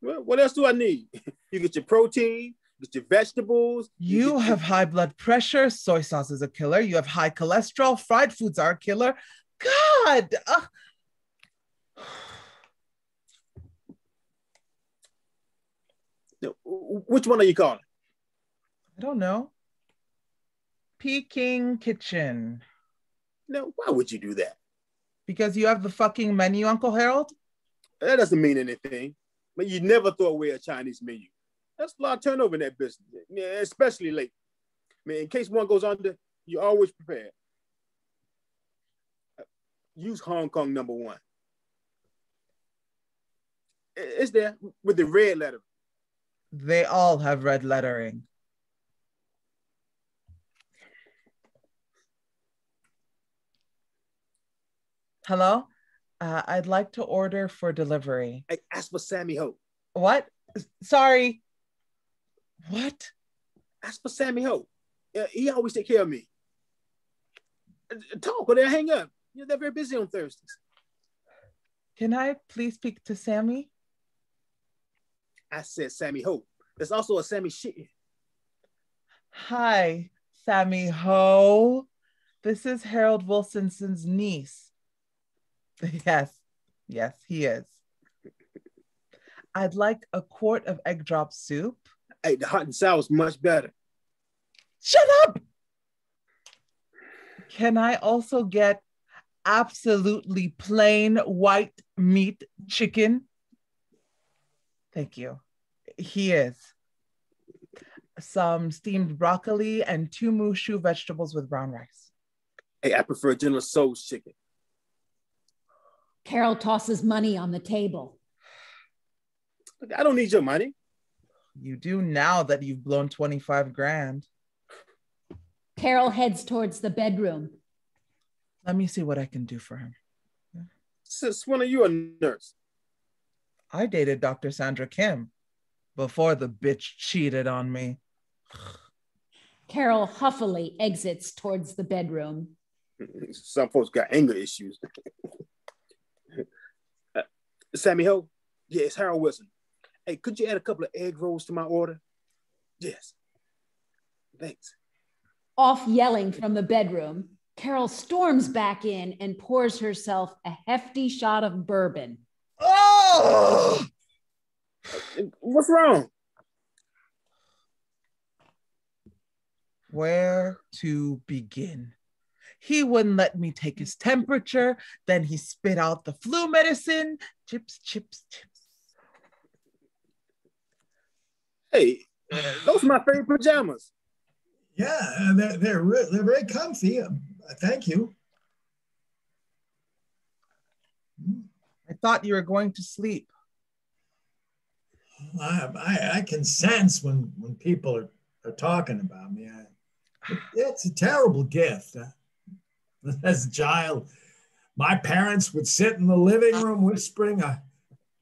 Well, what else do I need? You get your protein, you get your vegetables. You have high blood pressure. Soy sauce is a killer. You have high cholesterol. Fried foods are a killer. God. Which one are you calling? I don't know. Peking Kitchen. No, why would you do that? Because you have the fucking menu, Uncle Harold? That doesn't mean anything. But you never throw away a Chinese menu. That's a lot of turnover in that business, especially late. I mean, in case one goes under, you're always prepared. Use Hong Kong #1. It's there with the red letter. They all have red lettering. Hello? I'd like to order for delivery. Hey, ask for Sammy Ho. What? Sorry. What? Ask for Sammy Ho. He always take care of me. Talk or they'll hang up. They're very busy on Thursdays. Can I please speak to Sammy? I said Sammy Ho. There's also a Sammy Shit. Hi, Sammy Ho. This is Harold Wilsonson's niece. Yes, he is. I'd like a quart of egg drop soup. Hey, the hot and sour is much better. Shut up! Can I also get absolutely plain white meat chicken? Thank you. He is. Some steamed broccoli and 2 mushu vegetables with brown rice. Hey, I prefer General Tso's chicken. Carol tosses money on the table. Look, I don't need your money. You do now that you've blown 25 grand. Carol heads towards the bedroom. Let me see what I can do for him. Since when are you a nurse? I dated Dr. Sandra Kim before the bitch cheated on me. Carol huffily exits towards the bedroom. Some folks got anger issues. Sammy Ho? Yeah, it's Harold Wilson. Hey, could you add a couple of egg rolls to my order? Yes. Thanks. Off yelling from the bedroom, Carol storms back in and pours herself a hefty shot of bourbon. Oh! What's wrong? Where to begin? He wouldn't let me take his temperature. Then he spit out the flu medicine. Chips, chips, chips. Hey, those are my favorite pajamas. Yeah, they're very comfy. Thank you. I thought you were going to sleep. I can sense when people are talking about me. It's a terrible gift. As a child, my parents would sit in the living room whispering,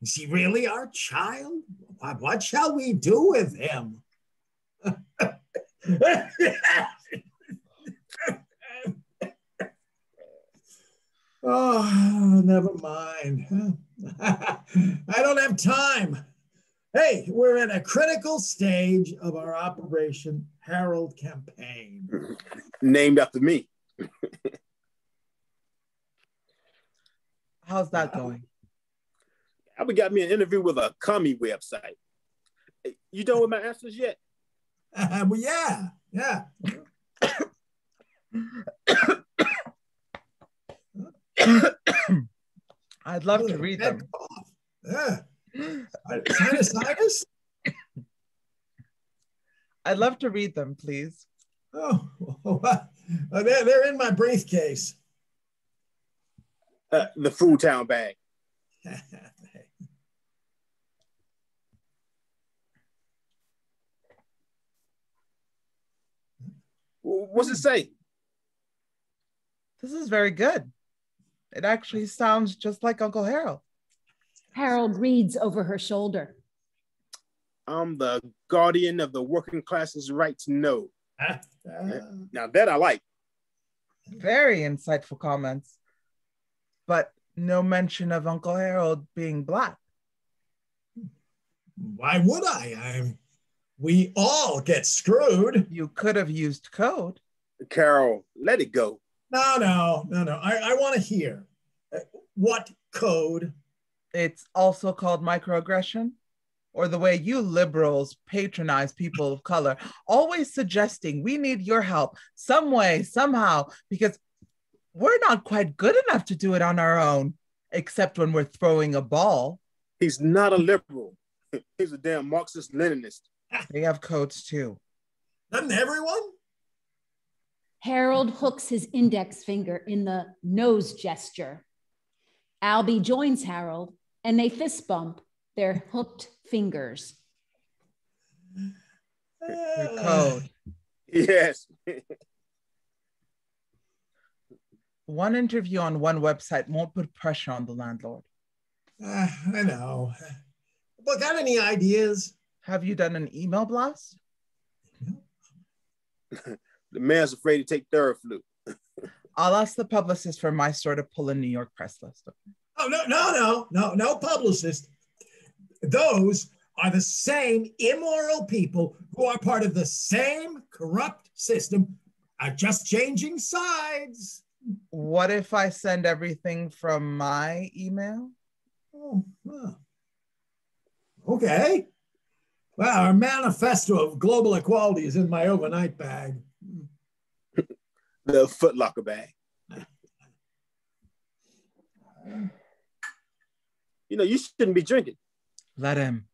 is he really our child? What shall we do with him? Oh, never mind. I don't have time. Hey, we're at a critical stage of our Operation Harold campaign. Named after me. How's that going? Albie got me an interview with a commie website. Hey, you done with my answers yet? Well, yeah. I'd love to read them. Yeah. Sinus? I'd love to read them, please. Oh, they're in my briefcase. The Food Town bag. What's it say? This is very good. It actually sounds just like Uncle Harold. Harold reads over her shoulder. I'm the guardian of the working class's right to know. Now that I like. Very insightful comments. But no mention of Uncle Harold being Black. Why would I? We all get screwed. You could have used code. Carol, let it go. No. I want to hear. What code? It's also called microaggression, or the way you liberals patronize people of color, always suggesting we need your help some way, somehow, because we're not quite good enough to do it on our own, except when we're throwing a ball. He's not a liberal. He's a damn Marxist-Leninist. They have codes too. Doesn't everyone? Harold hooks his index finger in the nose gesture. Albie joins Harold and they fist bump their hooked fingers. Your code. Yes. One interview on one website won't put pressure on the landlord. I know. But got any ideas? Have you done an email blast? The man's afraid to take Theraflu. I'll ask the publicist for my store to pull a New York press list. Oh, no publicist. Those are the same immoral people who are part of the same corrupt system, are just changing sides. What if I send everything from my email? Oh, okay. Well, our manifesto of global equality is in my overnight bag. The Footlocker bag. You know, you shouldn't be drinking. Let him.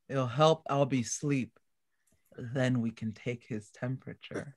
It'll help Albie sleep. Then we can take his temperature.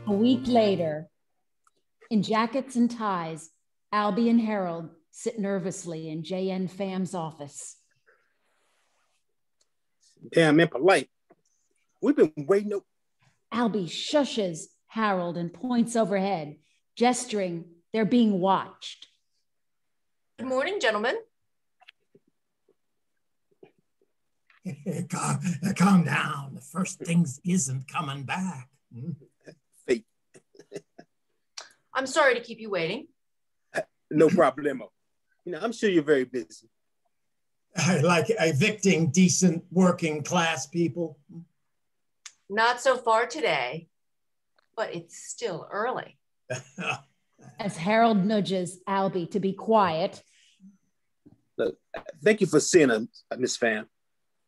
A week later, in jackets and ties, Albie and Harold sit nervously in J.N. Pham's office. Damn impolite. We've been waiting. Albie shushes Harold and points overhead, gesturing they're being watched. Good morning, gentlemen. Calm down. The first things isn't coming back. Fate. I'm sorry to keep you waiting. No problemo. I'm sure you're very busy. Like evicting decent working class people. Not so far today, but it's still early. As Harold nudges Albie to be quiet. Look, thank you for seeing us, Miss Pham.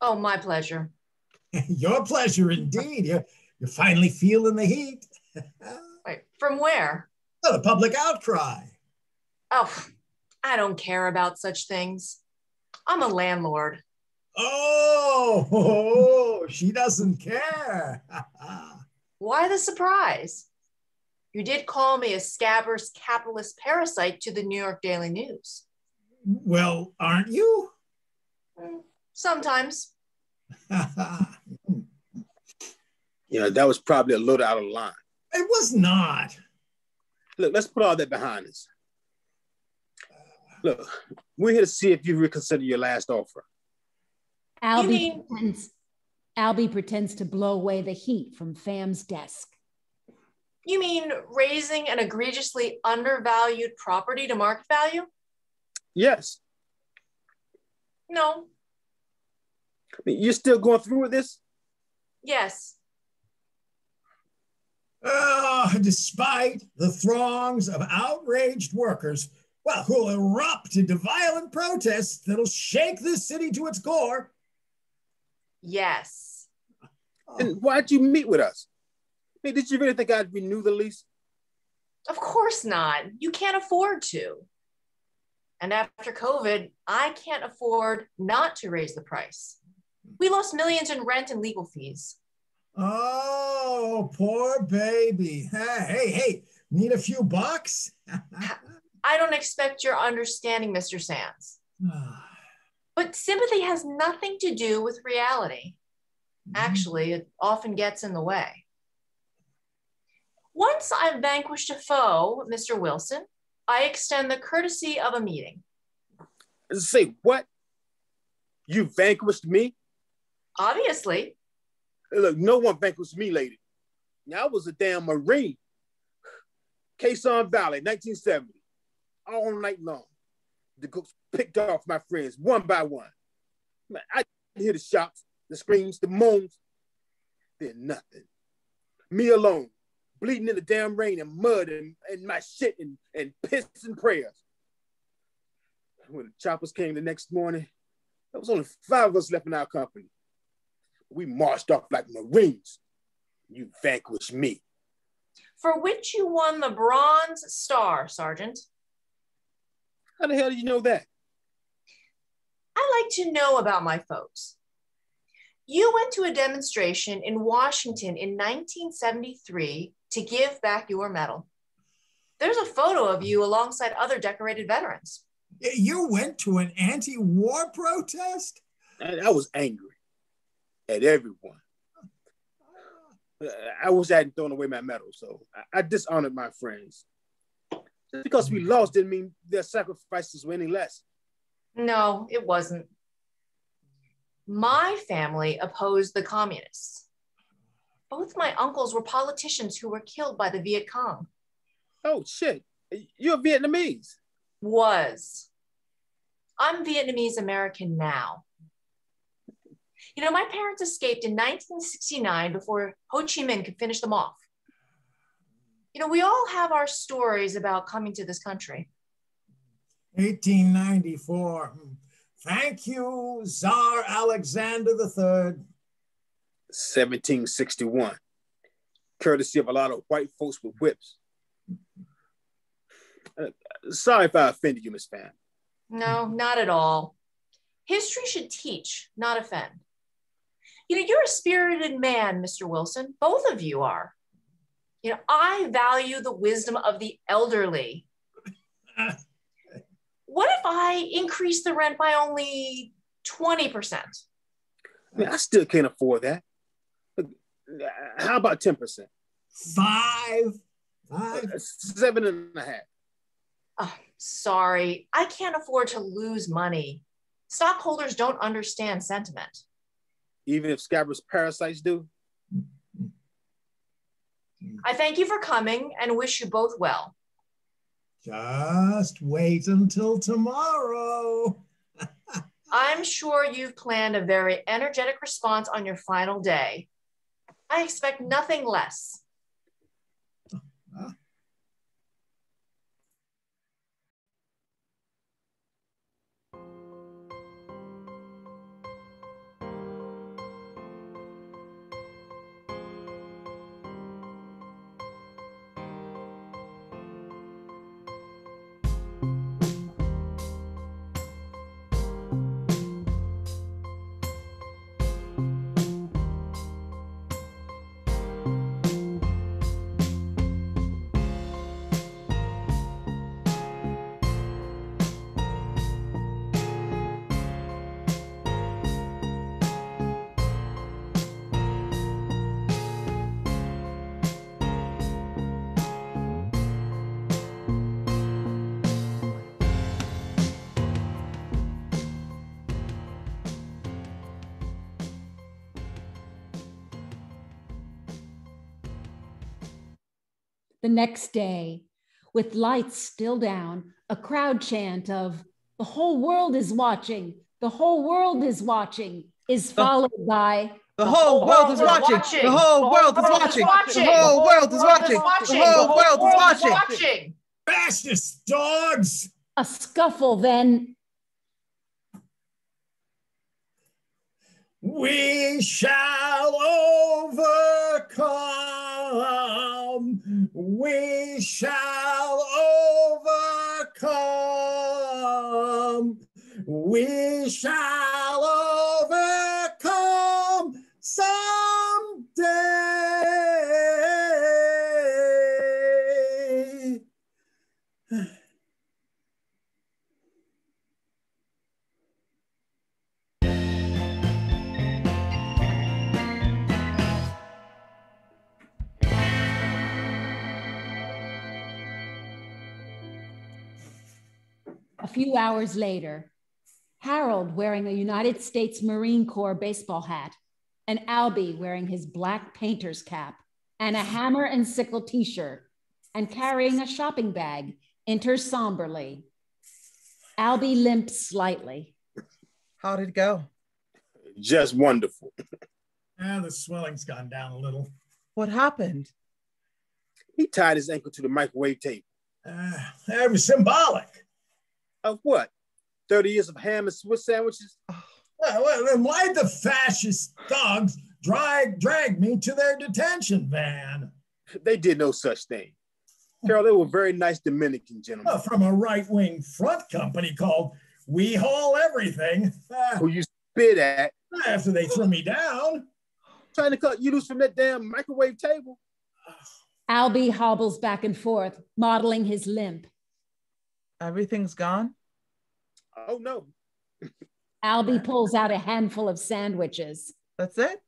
Oh, my pleasure. Your pleasure indeed. You're finally feeling the heat. Wait, from where? Oh, the public outcry. Oh, I don't care about such things. I'm a landlord. Oh, she doesn't care. Why the surprise? You did call me a scabrous capitalist parasite to the New York Daily News. Well, aren't you? Sometimes. That was probably a little out of line. It was not. Look, let's put all that behind us. Look, we're here to see if you reconsider your last offer. Albie pretends to blow away the heat from Pham's desk. You mean raising an egregiously undervalued property to market value? Yes. No. You're still going through with this? Yes. Despite the throngs of outraged workers, who'll erupt into violent protests that'll shake this city to its core. Yes. And why'd you meet with us? Did you really think I'd renew the lease? Of course not. You can't afford to. And after COVID, I can't afford not to raise the price. We lost millions in rent and legal fees. Oh, poor baby. Hey, need a few bucks? I don't expect your understanding, Mr. Sands. But sympathy has nothing to do with reality. Actually, it often gets in the way. Once I've vanquished a foe, Mr. Wilson, I extend the courtesy of a meeting. Say what? You vanquished me? Obviously. Look, no one vanquished me, lady. I was a damn Marine. Quezon Valley, 1970. All night long. The cooks picked off my friends one by one. Man, I hear the shots, the screams, the moans. Then nothing. Me alone, bleeding in the damn rain and mud and my shit and piss and prayers. When the choppers came the next morning, there was only 5 of us left in our company. We marched off like Marines. You vanquished me. For which you won the Bronze Star, Sergeant. How the hell did you know that? I like to know about my folks. You went to a demonstration in Washington in 1973 to give back your medal. There's a photo of you alongside other decorated veterans. You went to an anti-war protest? I was angry at everyone. I wish I hadn't thrown away my medal, so I dishonored my friends. Just because we lost didn't mean their sacrifices were any less. No, it wasn't. My family opposed the communists. Both my uncles were politicians who were killed by the Viet Cong. Oh, shit. You're Vietnamese. Was. I'm Vietnamese American now. My parents escaped in 1969 before Ho Chi Minh could finish them off. We all have our stories about coming to this country. 1894. Thank you, Tsar Alexander III. 1761. Courtesy of a lot of white folks with whips. Sorry if I offended you, Miss Pham. No, not at all. History should teach, not offend. You're a spirited man, Mr. Wilson. Both of you are. You know, I value the wisdom of the elderly. What if I increase the rent by only 20%? I mean, I still can't afford that. How about 10%? 5. 7.5. Oh, sorry, I can't afford to lose money. Stockholders don't understand sentiment. Even if scabrous parasites do? I thank you for coming and wish you both well. Just wait until tomorrow. I'm sure you've planned a very energetic response on your final day. I expect nothing less. The next day, with lights still down, a crowd chant of "The whole world is watching, the whole world is watching" is followed by The whole world is watching. The whole world is watching. The whole world is watching. The whole world is watching. Fascist dogs! a scuffle, then we shall overcome. We shall overcome. We shall overcome someday. a few hours later, Harold wearing a United States Marine Corps baseball hat, and Albie wearing his black painter's cap and a hammer and sickle t-shirt and carrying a shopping bag enters somberly. Albie limps slightly. How did it go? Just wonderful. The swelling's gone down a little. What happened? He tied his ankle to the microwave table. That was symbolic. Of what? 30 years of ham and Swiss sandwiches? Well, then why'd the fascist thugs drag me to their detention van? They did no such thing. Carol, they were very nice Dominican gentlemen. From a right-wing front company called We Haul Everything. Who you spit at. After they threw me down. Trying to cut you loose from that damn microwave table. Albie hobbles back and forth, modeling his limp. Everything's gone? Oh, no. Albie pulls out a handful of sandwiches. That's it?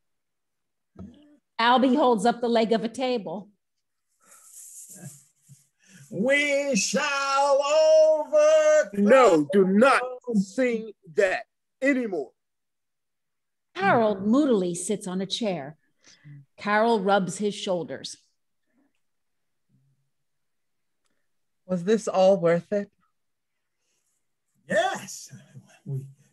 Albie holds up the leg of a table. We shall overcome. No, do not sing that anymore. Harold moodily sits on a chair. Carol rubs his shoulders. Was this all worth it? Yes,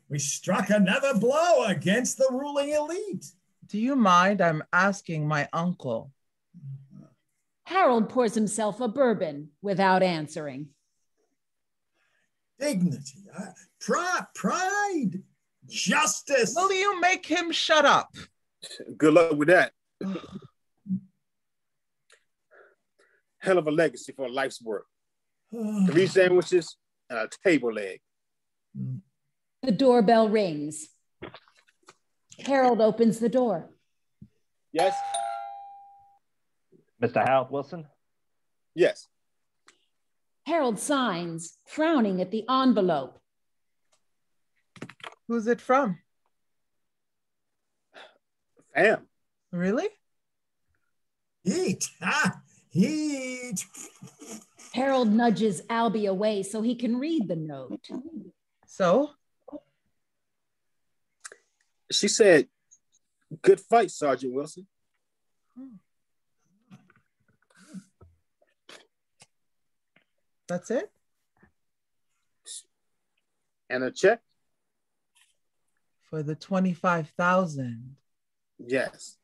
we struck another blow against the ruling elite. Do you mind? I'm asking my uncle. Harold pours himself a bourbon without answering. Dignity, pride, justice. Will you make him shut up? Good luck with that. Hell of a legacy for a life's work. 3 sandwiches and a table leg. The doorbell rings. Harold opens the door. Yes? Mr. Harold Wilson? Yes. Harold signs, frowning at the envelope. Who's it from? Fam. Really? Heat, huh? Heat. Harold nudges Albie away so he can read the note. So? She said, "Good fight, Sergeant Wilson." That's it? And a check? For the 25,000. Yes.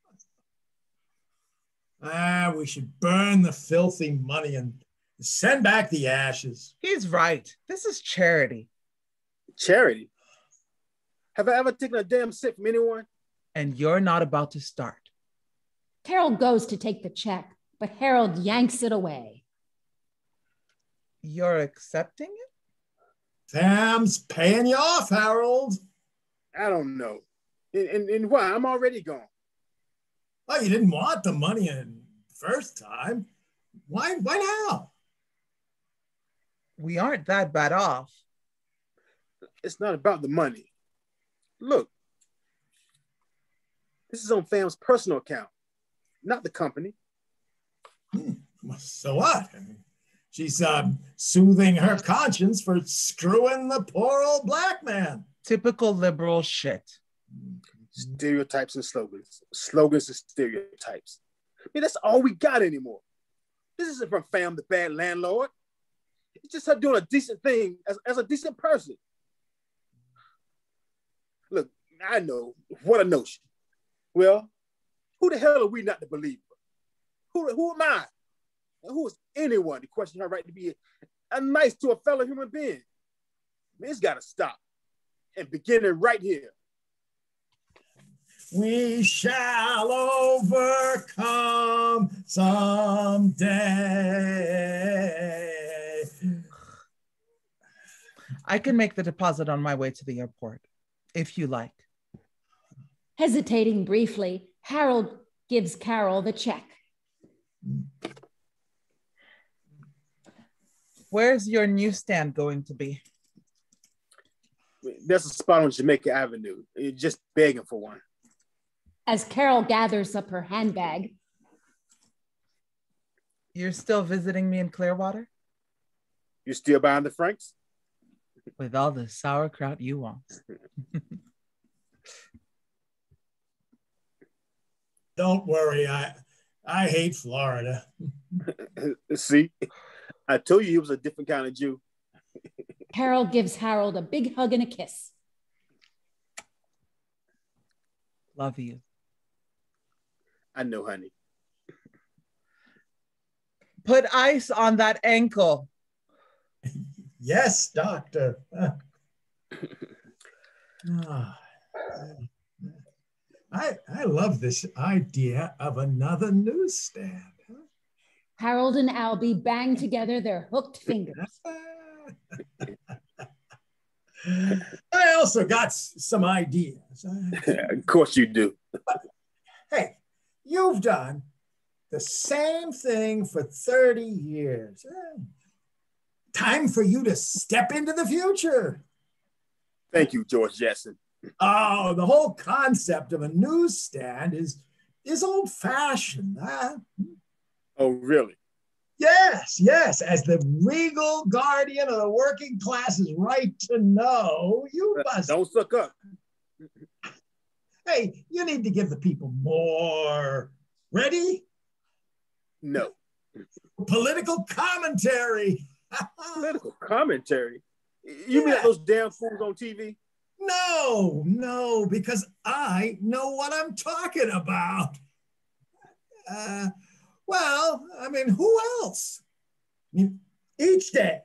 We should burn the filthy money and send back the ashes. He's right. This is charity. Charity? Have I ever taken a damn cent from anyone? And you're not about to start. Carol goes to take the check, but Harold yanks it away. You're accepting it? Sam's paying you off, Harold. I don't know. And why? I'm already gone. Oh, you didn't want the money in first time. Why now? We aren't that bad off. It's not about the money. Look, this is on Fam's personal account, not the company. So what? She's soothing her conscience for screwing the poor old black man. Typical liberal shit. Stereotypes and slogans. Slogans and stereotypes. I mean, that's all we got anymore. This isn't from Fam, the bad landlord. It's just her doing a decent thing as a decent person. Look, I know, what a notion. Well, who the hell are we not to believe her? Who am I? And who is anyone to question her right to be a nice to a fellow human being? I mean, it's got to stop. And beginning right here. We shall overcome someday. I can make the deposit on my way to the airport, if you like. Hesitating briefly, Harold gives Carol the check. Where's your newsstand going to be? There's a spot on Jamaica Avenue. You're just begging for one. As Carol gathers up her handbag. You're still visiting me in Clearwater? You still buying the Franks? With all the sauerkraut you want. Don't worry, I hate Florida. See, I told you he was a different kind of Jew. Carol gives Harold a big hug and a kiss. Love you. I know, honey. Put ice on that ankle. Yes, doctor. I love this idea of another newsstand. Harold and Albie bang together their hooked fingers. I also got some ideas. Of course you do. Hey, you've done the same thing for 30 years. Time for you to step into the future. Thank you, George Jetson. Oh, the whole concept of a newsstand is old-fashioned. Oh, really? Yes, as the regal guardian of the working class's right to know, you must... Don't suck up. Hey, you need to give the people more. Ready? No. Political commentary. Political commentary? You mean like those damn fools on TV? No, because I know what I'm talking about. Well, I mean, who else? I mean, each day,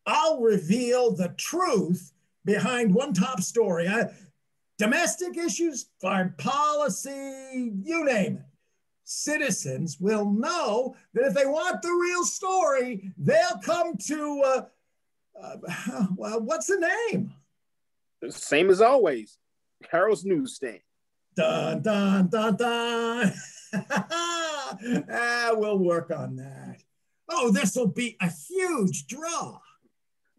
I'll reveal the truth behind one top story. Domestic issues, foreign policy, you name it. Citizens will know that if they want the real story, they'll come to, well, what's the name? Same as always, Harold's Newsstand. Dun, dun, dun, dun. We'll work on that. Oh, this will be a huge draw.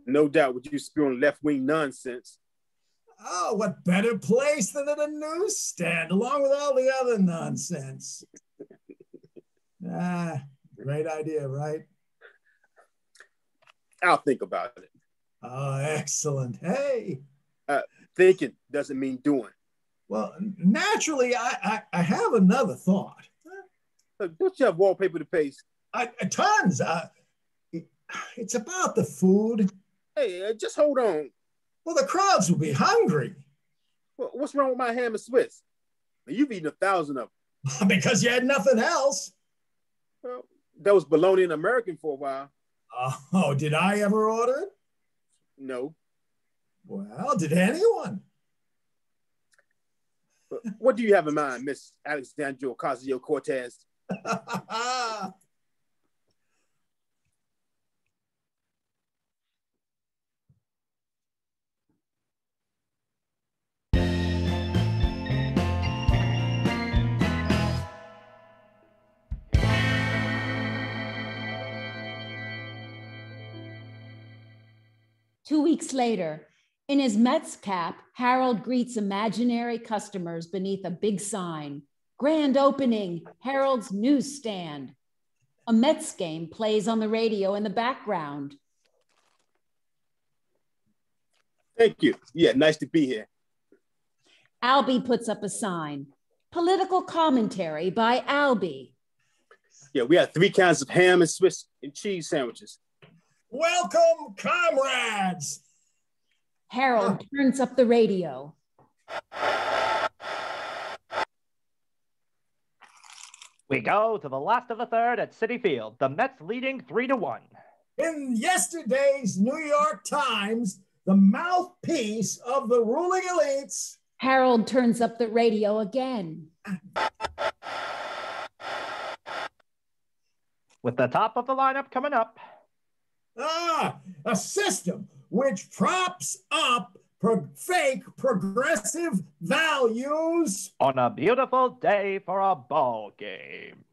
No doubt with you spewing left-wing nonsense. Oh, what better place than at a newsstand, along with all the other nonsense. Great idea, right? I'll think about it. Oh, excellent. Hey. Thinking doesn't mean doing. Well, naturally, I have another thought. Don't you have wallpaper to paste? Tons. It's about the food. Hey, just hold on. Well, the crowds will be hungry. Well, what's wrong with my ham and Swiss? You've eaten 1,000 of them. Because you had nothing else. Well, that was bologna and American for a while. Oh, did I ever order it? No. Well, did anyone? But what do you have in mind, Miss Alexandria Ocasio-Cortez? 2 weeks later, in his Mets cap, Harold greets imaginary customers beneath a big sign. Grand opening, Harold's newsstand. A Mets game plays on the radio in the background. Thank you. Yeah, nice to be here. Albie puts up a sign. Political commentary by Albie. Yeah, we have 3 kinds of ham and Swiss and cheese sandwiches. Welcome, comrades. Harold turns up the radio. We go to the last of the third at Citi Field. The Mets leading 3-1. In yesterday's New York Times, the mouthpiece of the ruling elites. Harold turns up the radio again. With the top of the lineup coming up. A system which props up fake progressive values. On a beautiful day for a ball game.